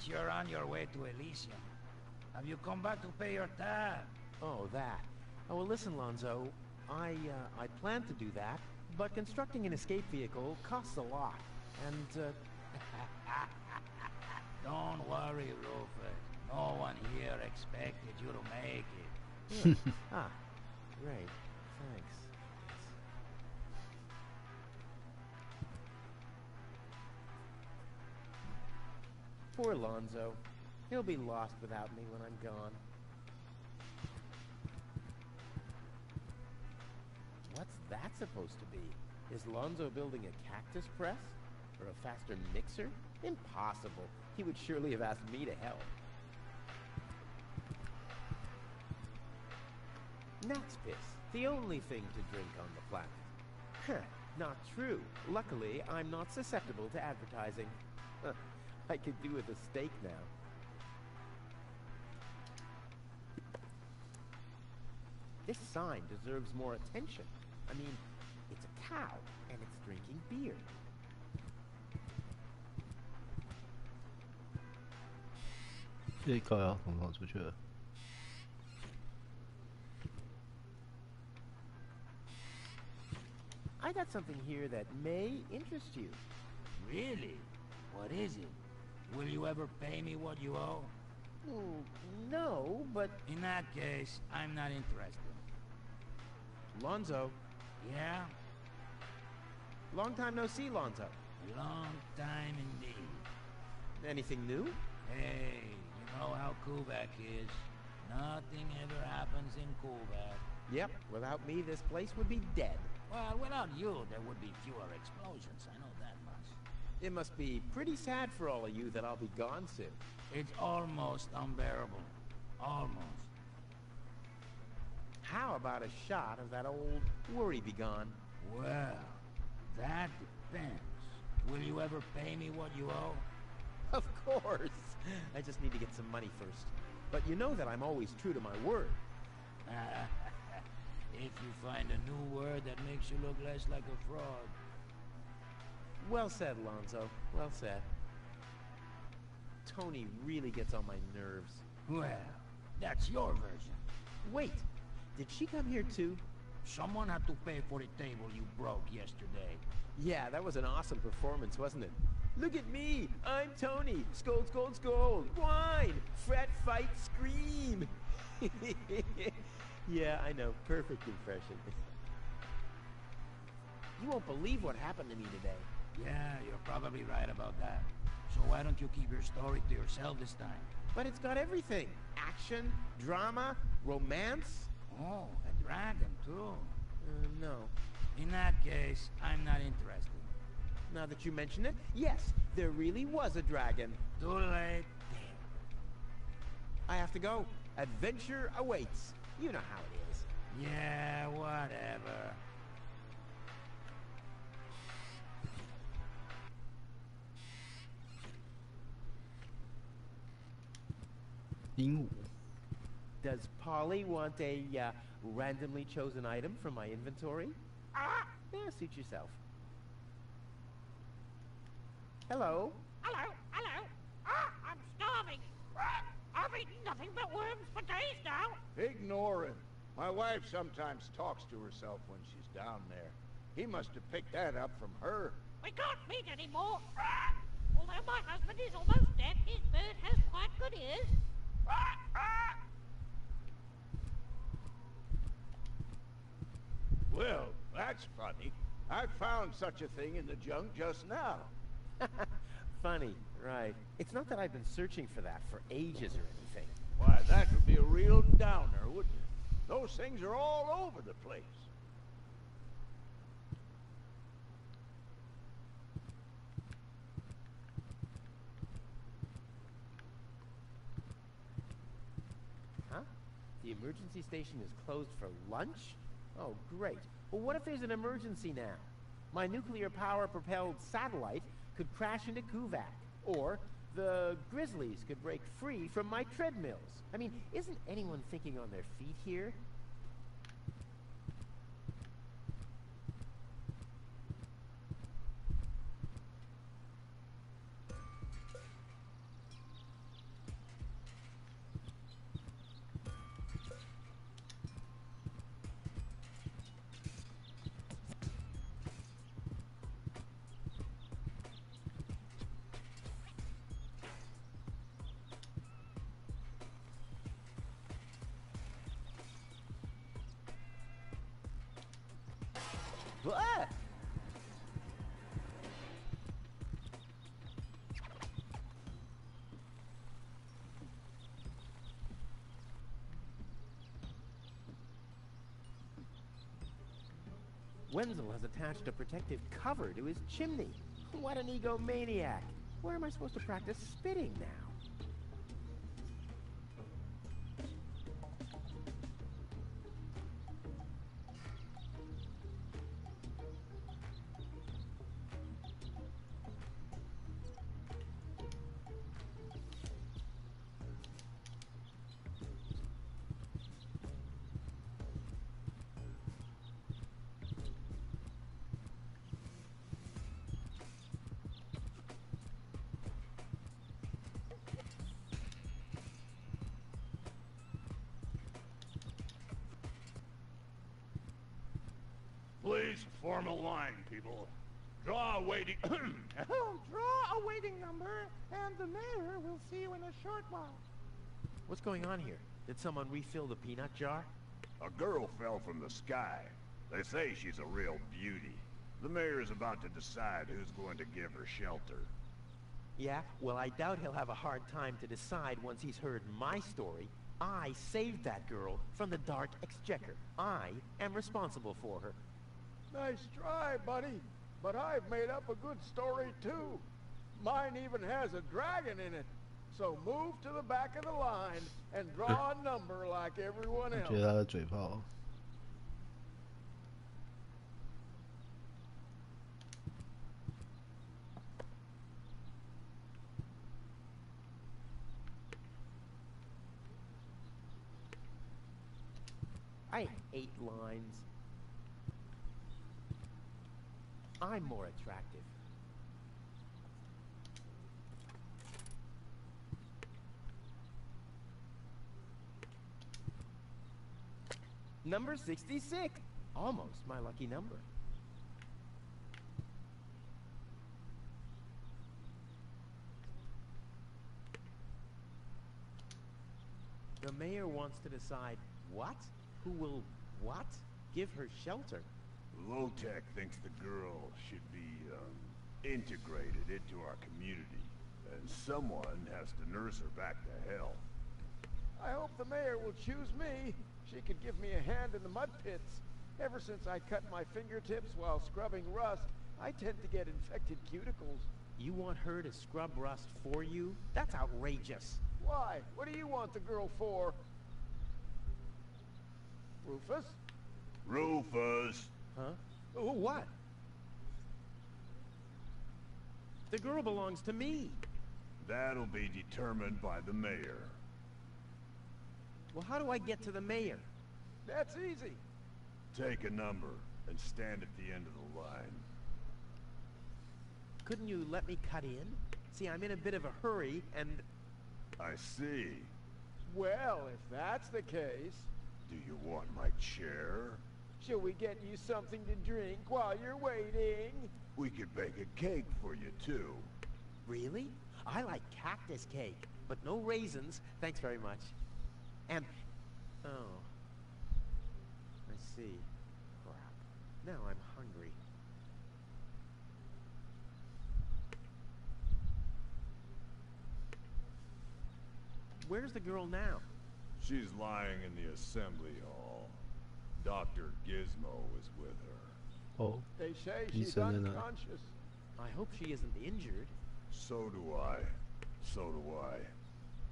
you're on your way to Elysium. Have you come back to pay your tab? Oh, that. Oh, well, listen, Lonzo. I plan to do that, but constructing an escape vehicle costs a lot, and, Don't worry, Rufus. No one here expected you to make it. Ah, great. Thanks. Poor Lonzo. He'll be lost without me when I'm gone. What's that supposed to be? Is Lonzo building a cactus press? Or a faster mixer? Impossible. He would surely have asked me to help. Gnat's piss. The only thing to drink on the planet. Huh, not true. Luckily, I'm not susceptible to advertising. I could do with a steak now. This sign deserves more attention. I mean, it's a cow, and it's drinking beer.这高压怎么跑出去了？ I got something here that may interest you. Really? What is it? Will you ever pay me what you owe? No, but... In that case, I'm not interested. Lonzo. Yeah? Long time no see, Lonzo. Long time indeed. Anything new? Hey, you know how Kuvak is. Nothing ever happens in Kuvak. Yep, without me, this place would be dead. Well, without you, there would be fewer explosions. I know that much. It must be pretty sad for all of you that I'll be gone soon. It's almost unbearable. Almost. How about a shot of that old worry begone? Well, that depends. Will you ever pay me what you owe? Of course. I just need to get some money first. But you know that I'm always true to my word. If you find a new word that makes you look less like a fraud. Well said, Lonzo. Well said. Tony really gets on my nerves. Well, that's your version. Wait, did she come here too? Someone had to pay for the table you broke yesterday. Yeah, that was an awesome performance, wasn't it? Look at me! I'm Tony! Scold, scold, scold! Whine! Fret, fight, scream! Yeah, I know. Perfect impression. You won't believe what happened to me today. Yeah, you're probably right about that. So why don't you keep your story to yourself this time? But it's got everything. Action, drama, romance. Oh, a dragon too. No. In that case, I'm not interested. Now that you mention it, yes, there really was a dragon. Too late. I have to go. Adventure awaits. You know how it is. Yeah, whatever. Does Polly want a randomly chosen item from my inventory? Yeah, suit yourself. Hello? Hello, hello. I'm starving. I've eaten nothing but worms for days now. Ignore him. My wife sometimes talks to herself when she's down there. He must have picked that up from her. We can't meet anymore. Although my husband is almost dead, his bird has quite good ears. Well, that's funny. I found such a thing in the junk just now. Funny, right. It's not that I've been searching for that for ages or anything. Why, that would be a real downer, wouldn't it? Those things are all over the place. Huh? The emergency station is closed for lunch? Oh, great. Well, what if there's an emergency now? My nuclear power-propelled satellite could crash into Kuvak. Or the Grizzlies could break free from my treadmills. I mean, isn't anyone thinking on their feet here? Ah! Wenzel has attached a protective cover to his chimney. What an egomaniac! Where am I supposed to practice spitting now? Please form a line, people. Draw a waiting... Draw a waiting number, and the mayor will see you in a short while. What's going on here? Did someone refill the peanut jar? A girl fell from the sky. They say she's a real beauty. The mayor's about to decide who's going to give her shelter. Yeah? Well, I doubt he'll have a hard time to decide once he's heard my story. I saved that girl from the Dark Exchequer. I am responsible for her. Nice try, buddy. But I've made up a good story, too. Mine even has a dragon in it. So move to the back of the line and draw a number like everyone 我 else. 觉得他的嘴炮。I hate lines. I'm more attractive. Number 66. Almost my lucky number. The mayor wants to decide what? Who will what? Give her shelter. Low-Tech thinks the girl should be, integrated into our community. And someone has to nurse her back to health. I hope the mayor will choose me. She could give me a hand in the mud pits. Ever since I cut my fingertips while scrubbing rust, I tend to get infected cuticles. You want her to scrub rust for you? That's outrageous. Why? What do you want the girl for? Rufus? Rufus! Huh? Oh, what? The girl belongs to me. That'll be determined by the mayor. Well, how do I get to the mayor? That's easy. Take a number and stand at the end of the line. Couldn't you let me cut in? See, I'm in a bit of a hurry, and... I see. Well, if that's the case... Do you want my chair? Shall we get you something to drink while you're waiting? We could bake a cake for you, too. Really? I like cactus cake, but no raisins. Thanks very much. And... oh. I see. Crap. Now I'm hungry. Where's the girl now? She's lying in the assembly hall. Dr. Gizmo is with her. Oh. They say she's she's unconscious. I hope she isn't injured. So do I. So do I.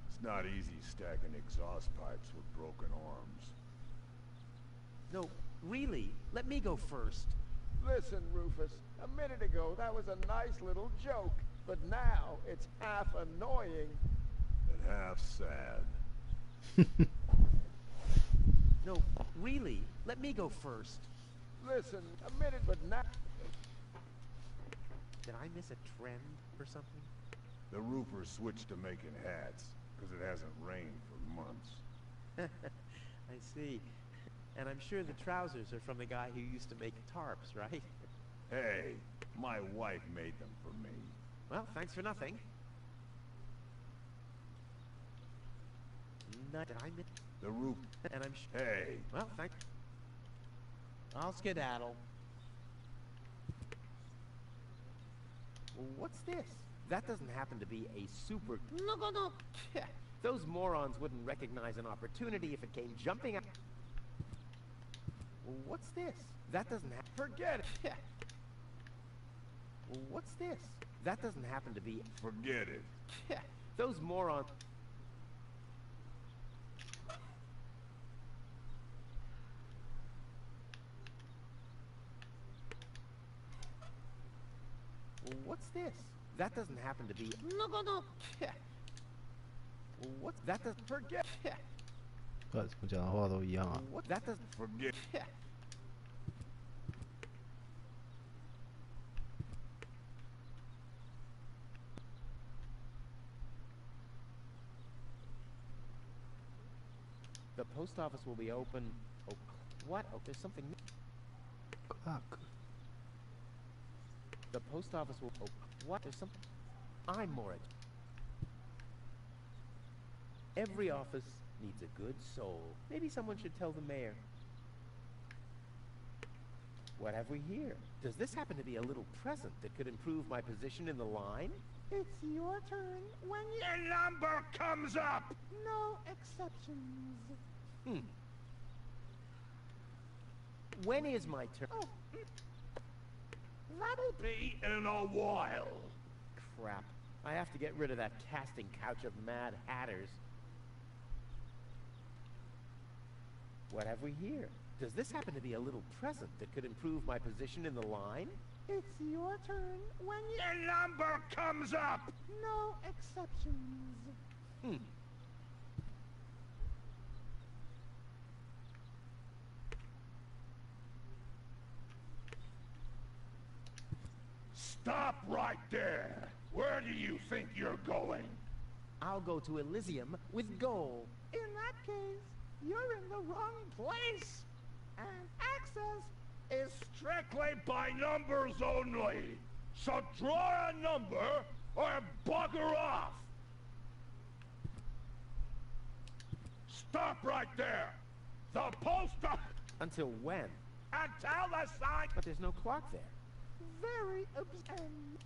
It's not easy stacking exhaust pipes with broken arms. No, really. Let me go first. Listen, Rufus. A minute ago, that was a nice little joke. But now, it's half annoying. And half sad. No, really. Let me go first. Listen, a minute, but now... Did I miss a trend or something? The roofers switched to making hats, because it hasn't rained for months. I see. And I'm sure the trousers are from the guy who used to make tarps, right? Hey, my wife made them for me. Well, thanks for nothing. Did I miss... The roof... And I'm Hey! Well, thanks. I'll skedaddle. What's this? That doesn't happen to be a super... No. Those morons wouldn't recognize an opportunity if it came jumping out. What's this? That doesn't happen... Forget it. What's this? That doesn't happen to be... Forget it. Those morons... What's this? That doesn't happen to be... No. What's... That doesn't... Forget... 怎么讲的话都一样啊。 What? That doesn't... Forget. The post office will be open... Oh, what? Oh, there's something... Clock. The post office will... Oh, what? There's something... I'm more... Every office needs a good soul. Maybe someone should tell the mayor. What have we here? Does this happen to be a little present that could improve my position in the line? It's your turn when Your number comes up! no exceptions. When is my turn? Oh, That'll be in a while. Crap. I have to get rid of that casting couch of Mad Hatters. What have we here? Does this happen to be a little present that could improve my position in the line? it's your turn when Your number comes up! no exceptions. Stop right there! Where do you think you're going? I'll go to Elysium with gold. In that case, you're in the wrong place. And access Is strictly by numbers only. So draw a number or bugger off! Stop right there! The post office! Until when? Until the sign... But there's no clock there. very obscene.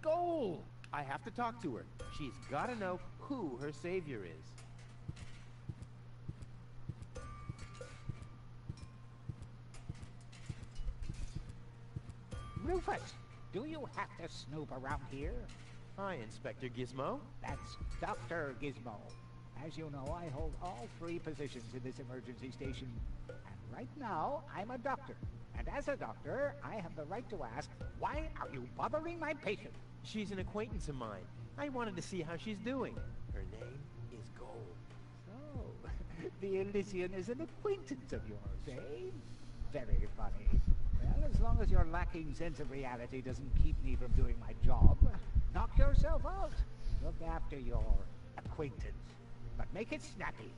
Gold! I have to talk to her. She's gotta know who her savior is. Rufus, do you have to snoop around here? Hi, Inspector Gizmo. That's Dr. Gizmo. As you know, I hold all 3 positions in this emergency station. And right now, I'm a doctor. And as a doctor, I have the right to ask, why are you bothering my patient? She's an acquaintance of mine. I wanted to see how she's doing. Her name is Gold. So, the Elysian is an acquaintance of yours, eh? Very funny. Well, as long as your lacking sense of reality doesn't keep me from doing my job, knock yourself out. Look after your acquaintance, but make it snappy.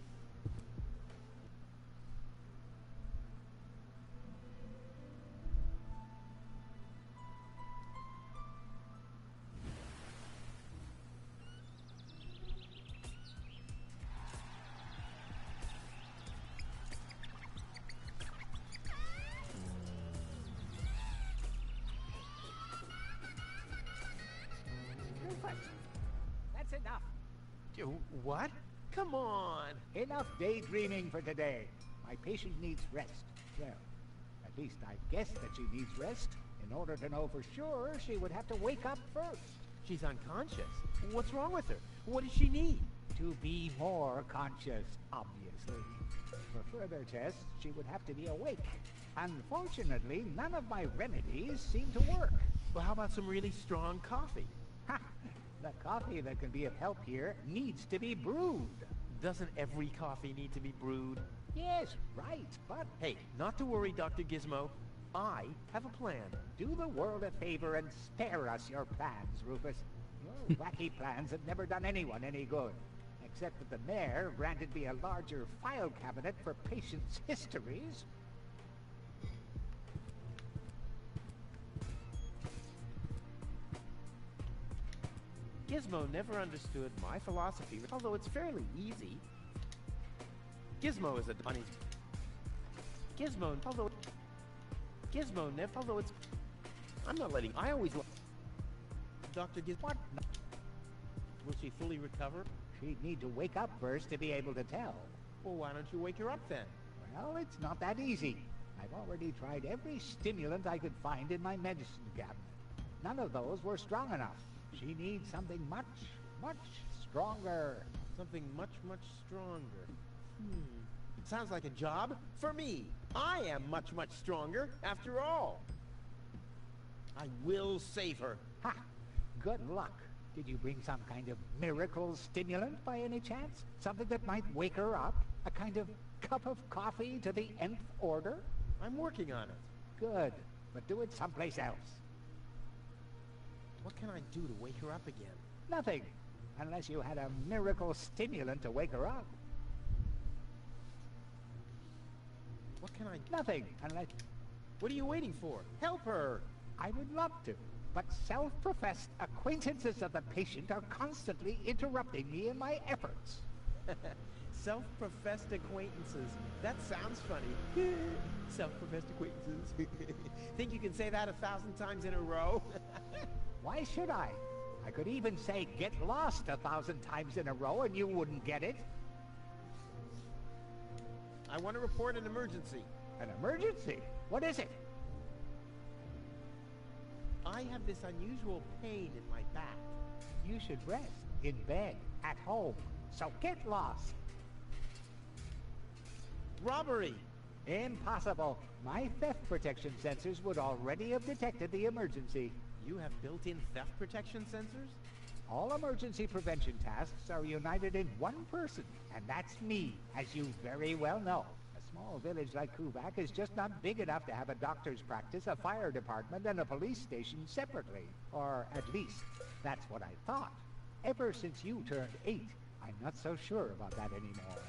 That's enough. What? Come on! Enough daydreaming for today. My patient needs rest. Well, at least I guess that she needs rest. In order to know for sure, she would have to wake up first. She's unconscious. What's wrong with her? What does she need? To be more conscious, obviously. For further tests, she would have to be awake. Unfortunately, none of my remedies seem to work. Well, how about some really strong coffee? Ha! The coffee that can be of help here needs to be brewed. Doesn't every coffee need to be brewed? Yes, right, but... Hey, not to worry, Dr. Gizmo. I have a plan. Do the world a favor and spare us your plans, Rufus. Your wacky plans have never done anyone any good. Except that the mayor granted me a larger file cabinet for patients' histories. Gizmo never understood my philosophy, although it's fairly easy. Gizmo is a... Gizmo, although... Gizmo, Nif, although it's... I'm not letting... I always... Dr. Gizmo... What? Will she fully recover? She'd need to wake up first to be able to tell. Well, why don't you wake her up then? Well, it's not that easy. I've already tried every stimulant I could find in my medicine cabinet. None of those were strong enough. She needs something much, much stronger. Something much, much stronger. It sounds like a job for me. I am much, much stronger, after all. I will save her. Ha! Good luck. Did you bring some kind of miracle stimulant by any chance? Something that might wake her up? A kind of cup of coffee to the nth order? I'm working on it. Good, but do it someplace else. What can I do to wake her up again? Nothing, unless you had a miracle stimulant to wake her up. What can I... Nothing, unless... What are you waiting for? Help her! I would love to, but self-professed acquaintances of the patient are constantly interrupting me in my efforts. Self-professed acquaintances. That sounds funny. Self-professed acquaintances. Think you can say that 1,000 times in a row? Why should I? I could even say get lost 1,000 times in a row and you wouldn't get it. I want to report an emergency. An emergency? What is it? I have this unusual pain in my back. You should rest in bed, at home. So get lost. Robbery! Impossible. My theft protection sensors would already have detected the emergency. You have built-in theft protection sensors? All emergency prevention tasks are united in one person, and that's me, as you very well know. A small village like Kuvak is just not big enough to have a doctor's practice, a fire department, and a police station separately. Or at least, that's what I thought. Ever since you turned 8, I'm not so sure about that anymore.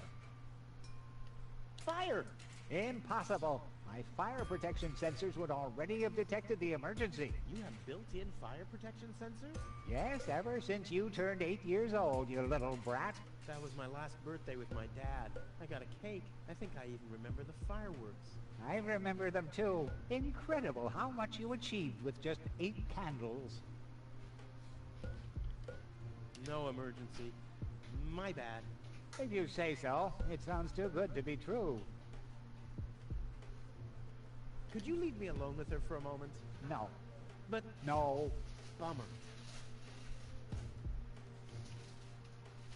Fire! Impossible. My fire protection sensors would already have detected the emergency. You have built-in fire protection sensors? Yes, ever since you turned 8 years old, you little brat. That was my last birthday with my dad. I got a cake. I think I even remember the fireworks. I remember them too. Incredible how much you achieved with just 8 candles. No emergency. My bad. If you say so. It sounds too good to be true. Could you leave me alone with her for a moment? No. But... No. Bummer.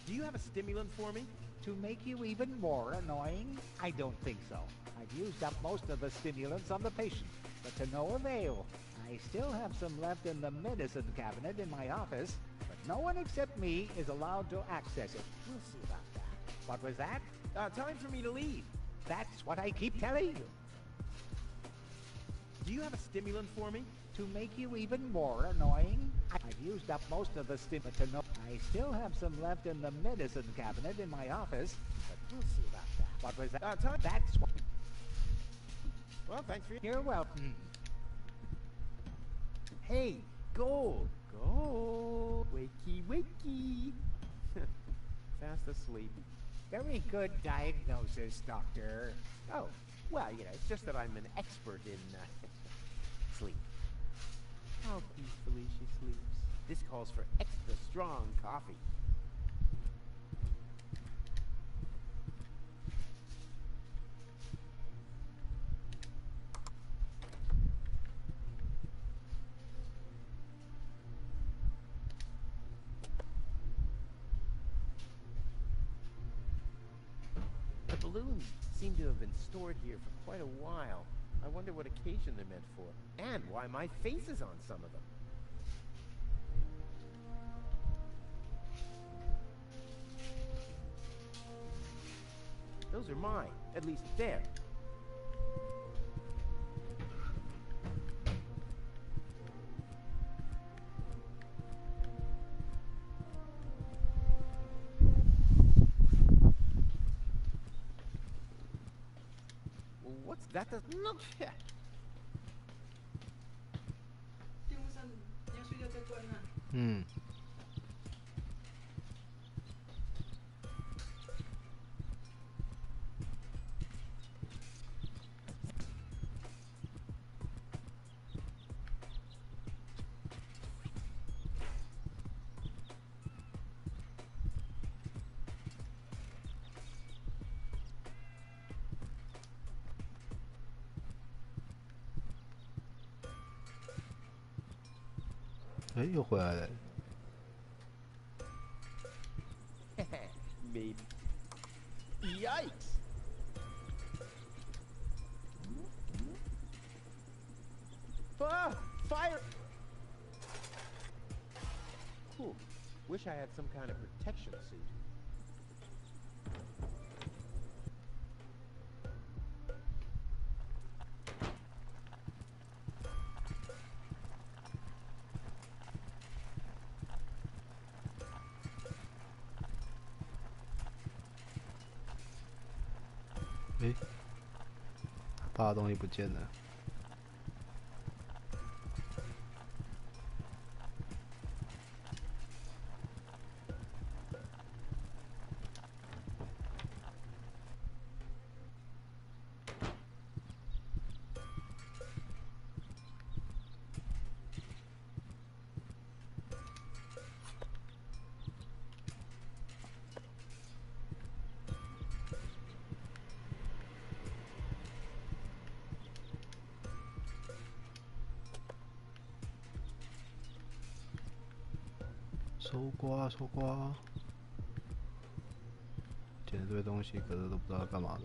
Do you have a stimulant for me? To make you even more annoying? I don't think so. I've used up most of the stimulants on the patient, but to no avail. I still have some left in the medicine cabinet in my office, but no one except me is allowed to access it. We'll see about that. What was that? Time for me to leave. That's what I keep telling you. Do you have a stimulant for me? To make you even more annoying? I've used up most of the stimulant to know. I still have some left in the medicine cabinet in my office, but we'll see about that. What was that? That's what... Well, thanks for... You're welcome. Hey, gold! Gold! Wakey, wakey! Fast asleep. Very good diagnosis, Doctor. Oh, well, you know, it's just that I'm an expert in sleep. How peacefully she sleeps. This calls for extra strong coffee. The balloons seem to have been stored here for quite a while. I wonder what occasion they're meant for, and why my face is on some of them. Those are mine, at least there. What's that? Look. 电风扇你要睡觉再关啊。哎，又回来了。Me. Yikes! Ah! Fire! Cool. Wish I had some kind of protection suit.哎，爸的东西不见了。收刮收刮，捡了这堆东西，可是都不知道要干嘛的。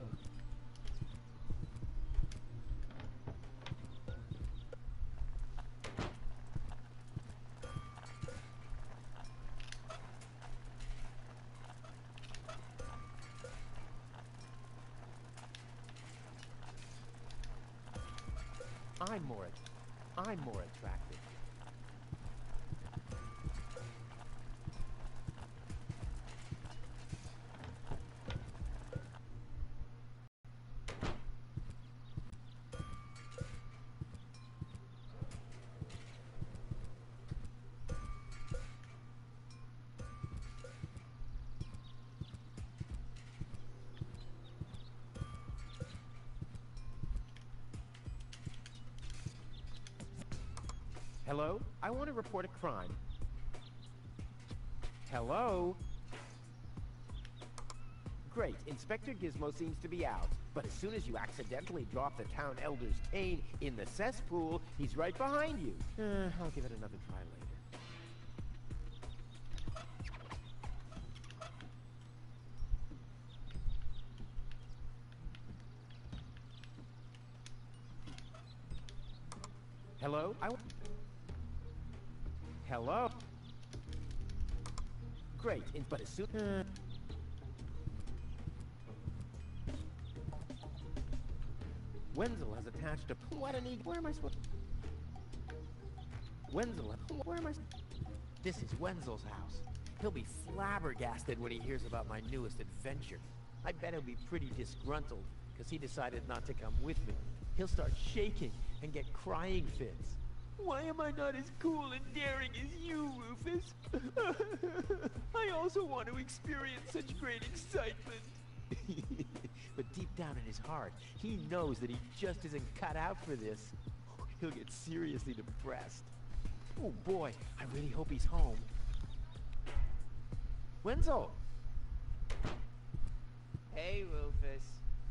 I'm more attractive. Hello? I want to report a crime. Hello? Great, Inspector Gizmo seems to be out. But as soon as you accidentally drop the town elder's cane in the cesspool, he's right behind you. I'll give it another try later. Hello? Hello? Great, but as soon... Wenzel has attached a... What an Where am I supposed... Wenzel... Where am I... This is Wenzel's house. He'll be flabbergasted when he hears about my newest adventure. I bet he'll be pretty disgruntled, because he decided not to come with me. He'll start shaking and get crying fits. Why am I not as cool and daring as you, Rufus? I also want to experience such great excitement. But deep down in his heart, he knows that he just isn't cut out for this. He'll get seriously depressed. Oh boy, I really hope he's home. Wenzel! Hey, Rufus.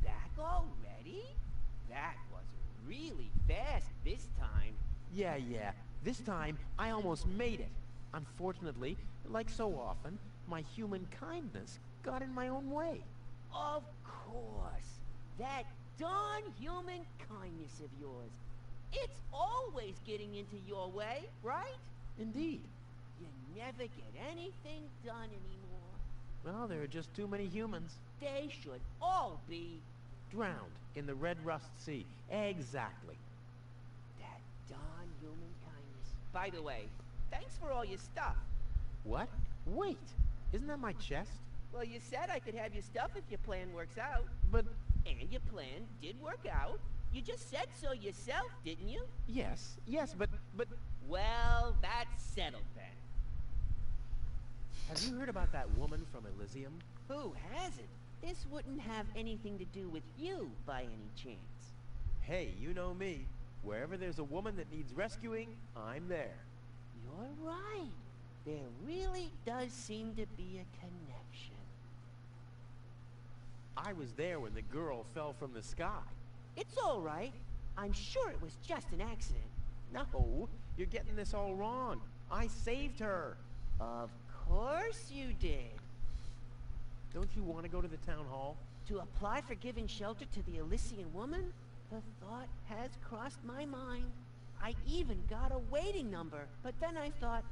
Back already? That was really fast this time. Yeah. This time, I almost made it. Unfortunately, like so often, my human kindness got in my own way. Of course. That darn human kindness of yours. It's always getting into your way, right? Indeed. You never get anything done anymore. Well, there are just too many humans. They should all be... drowned in the Red Rust Sea. Exactly. That darn human kindness. By the way, thanks for all your stuff. What? Wait, isn't that my chest? Well, you said I could have your stuff if your plan works out. But... And your plan did work out. You just said so yourself, didn't you? Yes, but... Well, that's settled then. Have you heard about that woman from Elysium? Who hasn't? This wouldn't have anything to do with you, by any chance. Hey, you know me. Wherever there's a woman that needs rescuing, I'm there. You're right. There really does seem to be a connection. I was there when the girl fell from the sky. It's all right. I'm sure it was just an accident. No, you're getting this all wrong. I saved her. Of course you did. Don't you want to go to the town hall? To apply for giving shelter to the Elysian woman? The thought has crossed my mind. I even got a waiting number, but then I thought,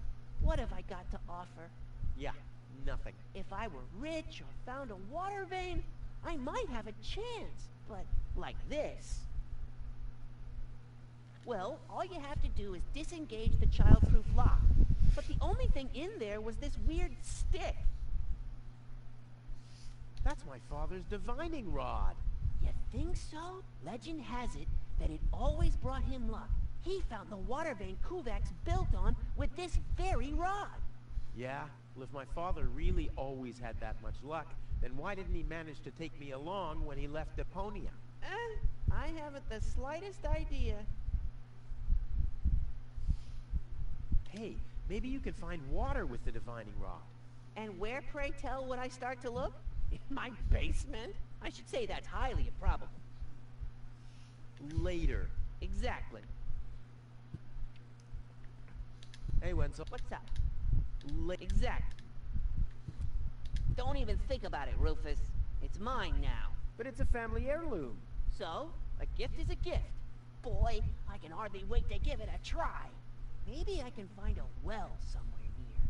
what have I got to offer? Yeah, nothing. If I were rich or found a water vein, I might have a chance, but like this. Well, all you have to do is disengage the child-proof lock. But the only thing in there was this weird stick. That's my father's divining rod. You think so? Legend has it that it always brought him luck. He found the water vein Kuvak's built on with this very rod. Yeah, well, if my father really always had that much luck, then why didn't he manage to take me along when he left Deponia? I haven't the slightest idea. Hey, maybe you can find water with the divining rod. And where, pray tell, would I start to look? In my basement? I should say that's highly improbable. Later. Exactly. Hey, Wenzel. What's up? Exactly. Don't even think about it, Rufus. It's mine now. But it's a family heirloom. So, a gift is a gift. Boy, I can hardly wait to give it a try. Maybe I can find a well somewhere near.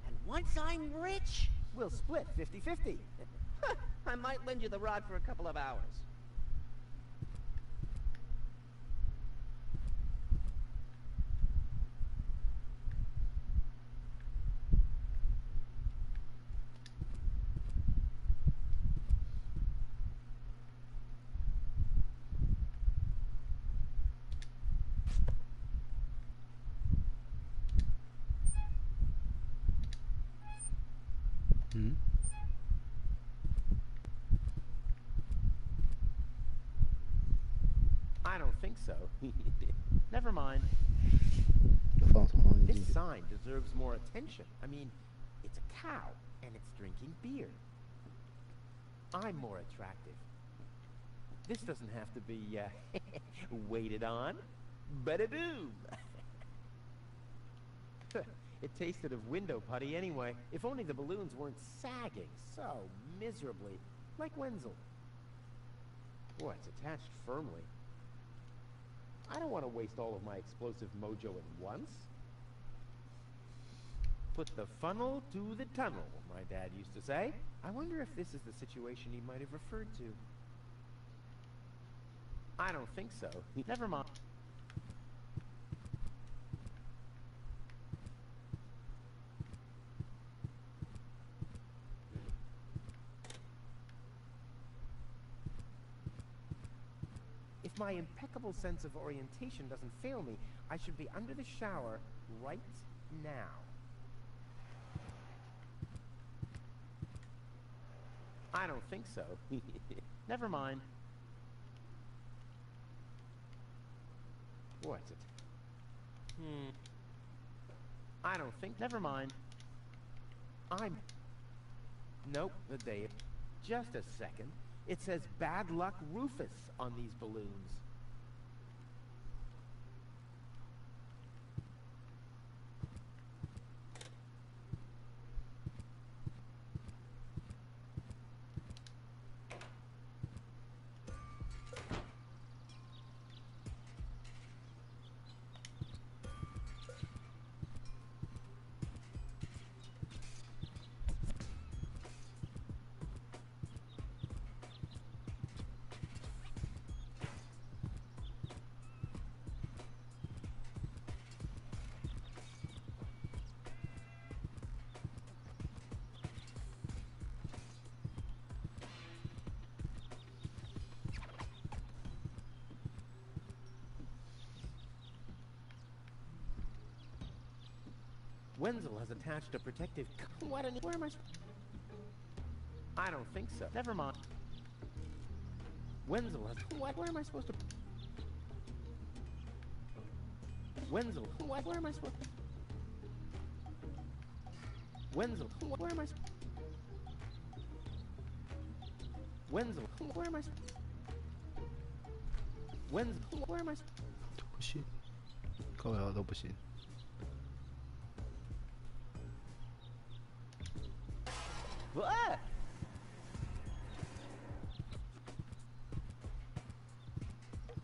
And once I'm rich... We'll split 50-50. I might lend you the rod for a couple of hours. I don't think so. Never mind. This sign deserves more attention. I mean, it's a cow, and it's drinking beer. I'm more attractive. This doesn't have to be, waited on. Ba-da-boom! It tasted of window putty anyway. If only the balloons weren't sagging so miserably, like Wenzel. Boy, it's attached firmly. I don't want to waste all of my explosive mojo at once. Put the funnel to the tunnel, my dad used to say. I wonder if this is the situation he might have referred to. I don't think so. Never mind. If my impeccable sense of orientation doesn't fail me, I should be under the shower right now. I don't think so. Never mind. What's it? I don't think. Never mind. Nope, the day. Just a second. It says Bad Luck Rufus on these balloons. Wenzel has attached a protective... What an... Where am I... I don't think so. Never mind. Wenzel has... What? Where am I supposed to... Wenzel... What? Where am I supposed to... Wenzel... Where am I... Wenzel... Where am I... Wenzel... Where am I... 都不行，高瑶都不行。What?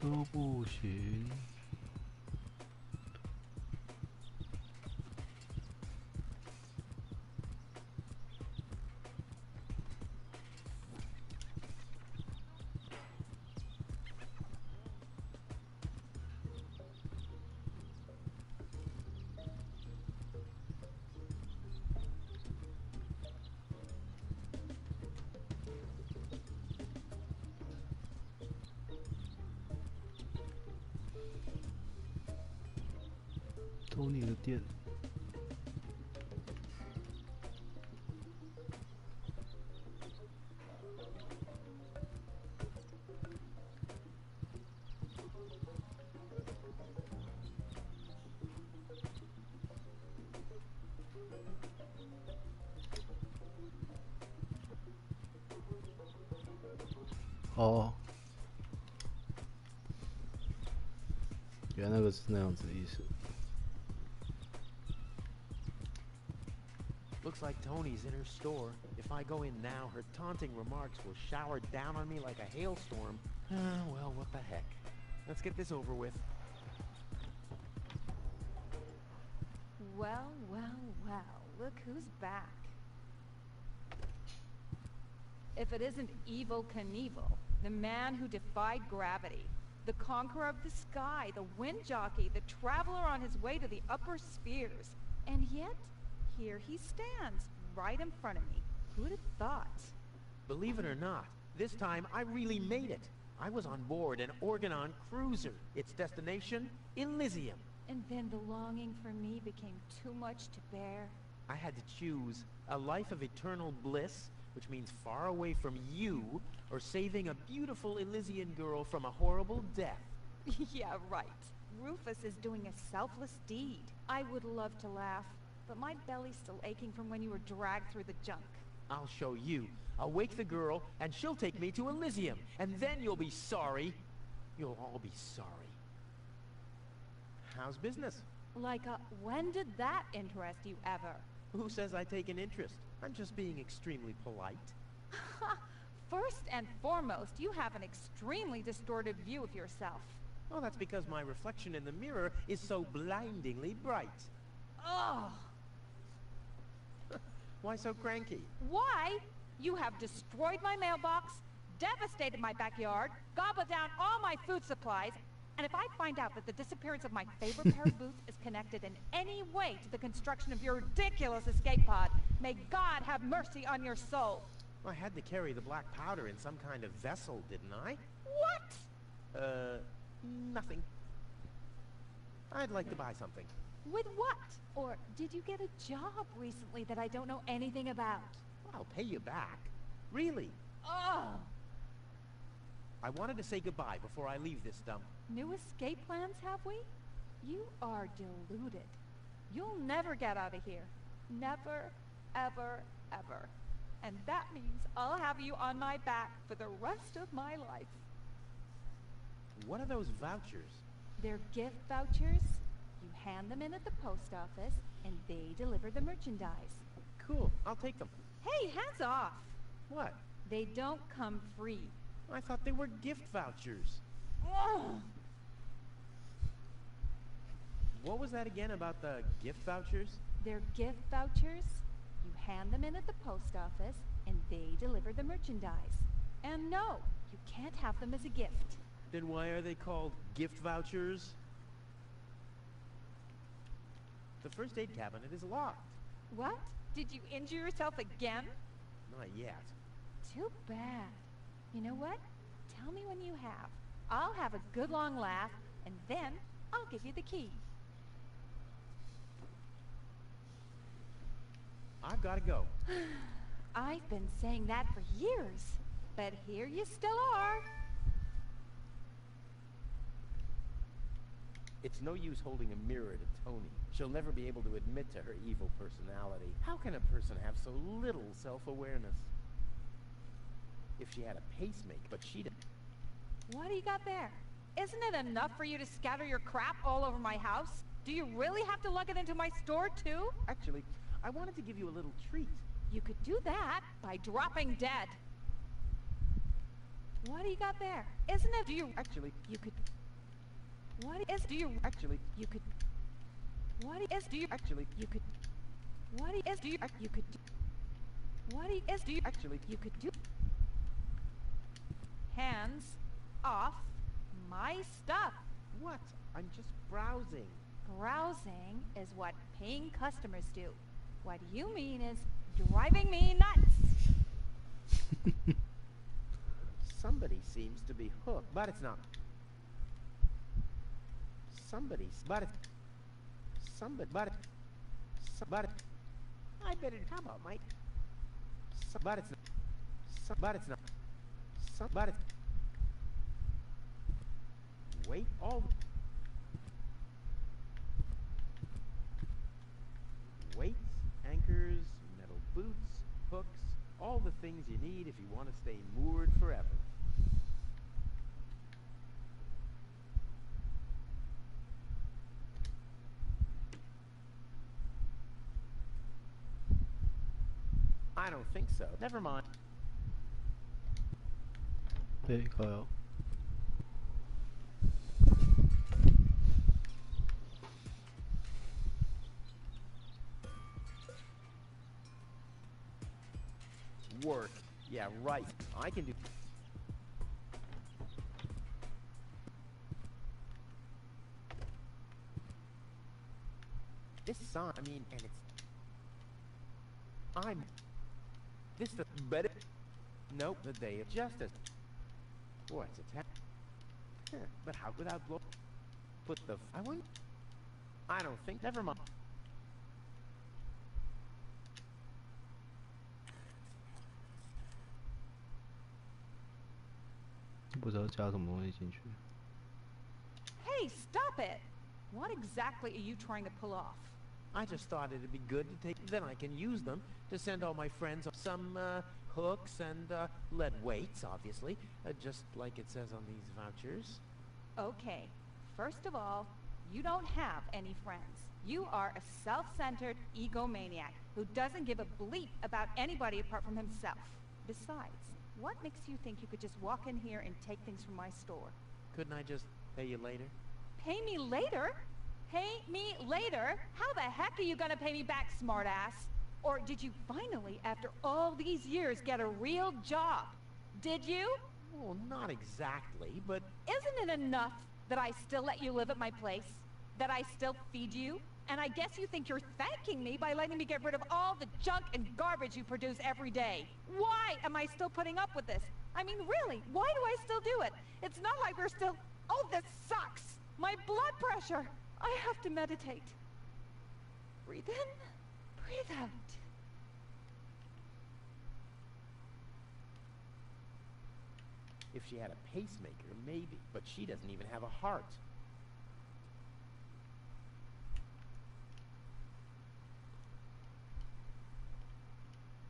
都不行。偷你的电。哦，原来那个是那样子的意思。 Looks like Tony's in her store. If I go in now, her taunting remarks will shower down on me like a hailstorm. Well, what the heck. Let's get this over with. Well, well, well, look who's back. If it isn't Evel Knievel, the man who defied gravity, the conqueror of the sky, the wind jockey, the traveler on his way to the upper spheres, and yet, here he stands, right in front of me. Who'd have thought? Believe it or not, this time I really made it. I was on board an Organon cruiser. Its destination, Elysium. And then the longing for me became too much to bear. I had to choose a life of eternal bliss, which means far away from you, or saving a beautiful Elysian girl from a horrible death. Yeah, right. Rufus is doing a selfless deed. I would love to laugh, but my belly's still aching from when you were dragged through the junk. I'll show you. I'll wake the girl, and she'll take me to Elysium, and then you'll be sorry. You'll all be sorry. How's business? Like, when did that interest you ever? Who says I take an interest? I'm just being extremely polite. First and foremost, you have an extremely distorted view of yourself. Well, that's because my reflection in the mirror is so blindingly bright. Ugh! Why so cranky? Why? You have destroyed my mailbox, devastated my backyard, gobbled down all my food supplies, and if I find out that the disappearance of my favorite pair of boots is connected in any way to the construction of your ridiculous escape pod, may God have mercy on your soul. I had to carry the black powder in some kind of vessel, didn't I? What? Nothing. I'd like to buy something. With what? Or did you get a job recently that I don't know anything about? I'll pay you back. Really. Ugh! I wanted to say goodbye before I leave this dump. New escape plans, have we? You are deluded. You'll never get out of here. Never, ever, ever. And that means I'll have you on my back for the rest of my life. What are those vouchers? They're gift vouchers. You hand them in at the post office, and they deliver the merchandise. Cool, I'll take them. Hey, hands off! What? They don't come free. I thought they were gift vouchers. Ugh. What was that again about the gift vouchers? They're gift vouchers. You hand them in at the post office, and they deliver the merchandise. And no, you can't have them as a gift. Then why are they called gift vouchers? The first aid cabinet is locked. What? Did you injure yourself again? Not yet. Too bad. You know what? Tell me when you have. I'll have a good long laugh, and then I'll give you the key. I've got to go. I've been saying that for years, but here you still are. It's no use holding a mirror to Tony. She'll never be able to admit to her evil personality. How can a person have so little self-awareness? If she had a pacemaker, but she didn't. What do you got there? Isn't it enough for you to scatter your crap all over my house? Do you really have to lug it into my store, too? Actually, I wanted to give you a little treat. You could do that by dropping dead. What do you got there? Isn't it? Do you actually? You could. What is? Do you actually? You could. What is? Do you actually? You could. What is? Do you? You could. What is? Do you actually? You could do. Hands off my stuff. What? I'm just browsing. Browsing is what paying customers do. What you mean is driving me nuts. Somebody seems to be hooked, but it's not. But I bet it. How about Mike? But it's not. But it's not. But it's. Wait, all. Weights, anchors, metal boots, hooks, all the things you need if you want to stay moored forever. I don't think so. Never mind. There you go. Work. Yeah, right. I can do. This song, I mean, and it's. I'm. This the better. Nope, the day of justice. Boy, it's a but how without blow? Put the. I wouldn't. I don't think. Never mind.不知道加什么东西进去。 Hey, stop it! What exactly are you trying to pull off? I just thought it'd be good to take. Then I can use them to send all my friends some hooks and lead weights, obviously, just like it says on these vouchers. Okay, first of all, you don't have any friends. You are a self-centered egomaniac who doesn't give a bleep about anybody apart from himself. Besides, what makes you think you could just walk in here and take things from my store? Couldn't I just pay you later? Pay me later? Pay me later? How the heck are you gonna pay me back, smartass? Or did you finally, after all these years, get a real job? Did you? Well, not exactly, but... Isn't it enough that I still let you live at my place? That I still feed you? And I guess you think you're thanking me by letting me get rid of all the junk and garbage you produce every day. Why am I still putting up with this? I mean, really, why do I still do it? It's not like we're still... Oh, this sucks! My blood pressure! I have to meditate. Breathe in, breathe out. If she had a pacemaker, maybe. But she doesn't even have a heart.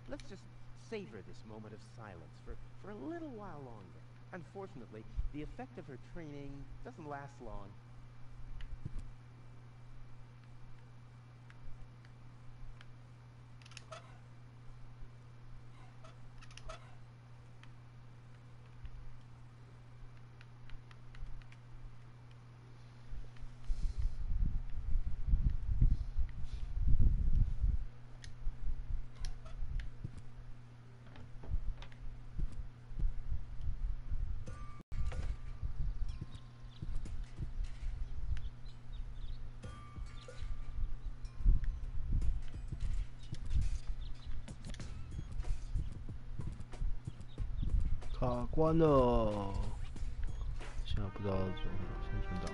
Let's just savor this moment of silence for a little while longer. Unfortunately, the effect of her training doesn't last long.卡关了，现在不知道怎么先存档。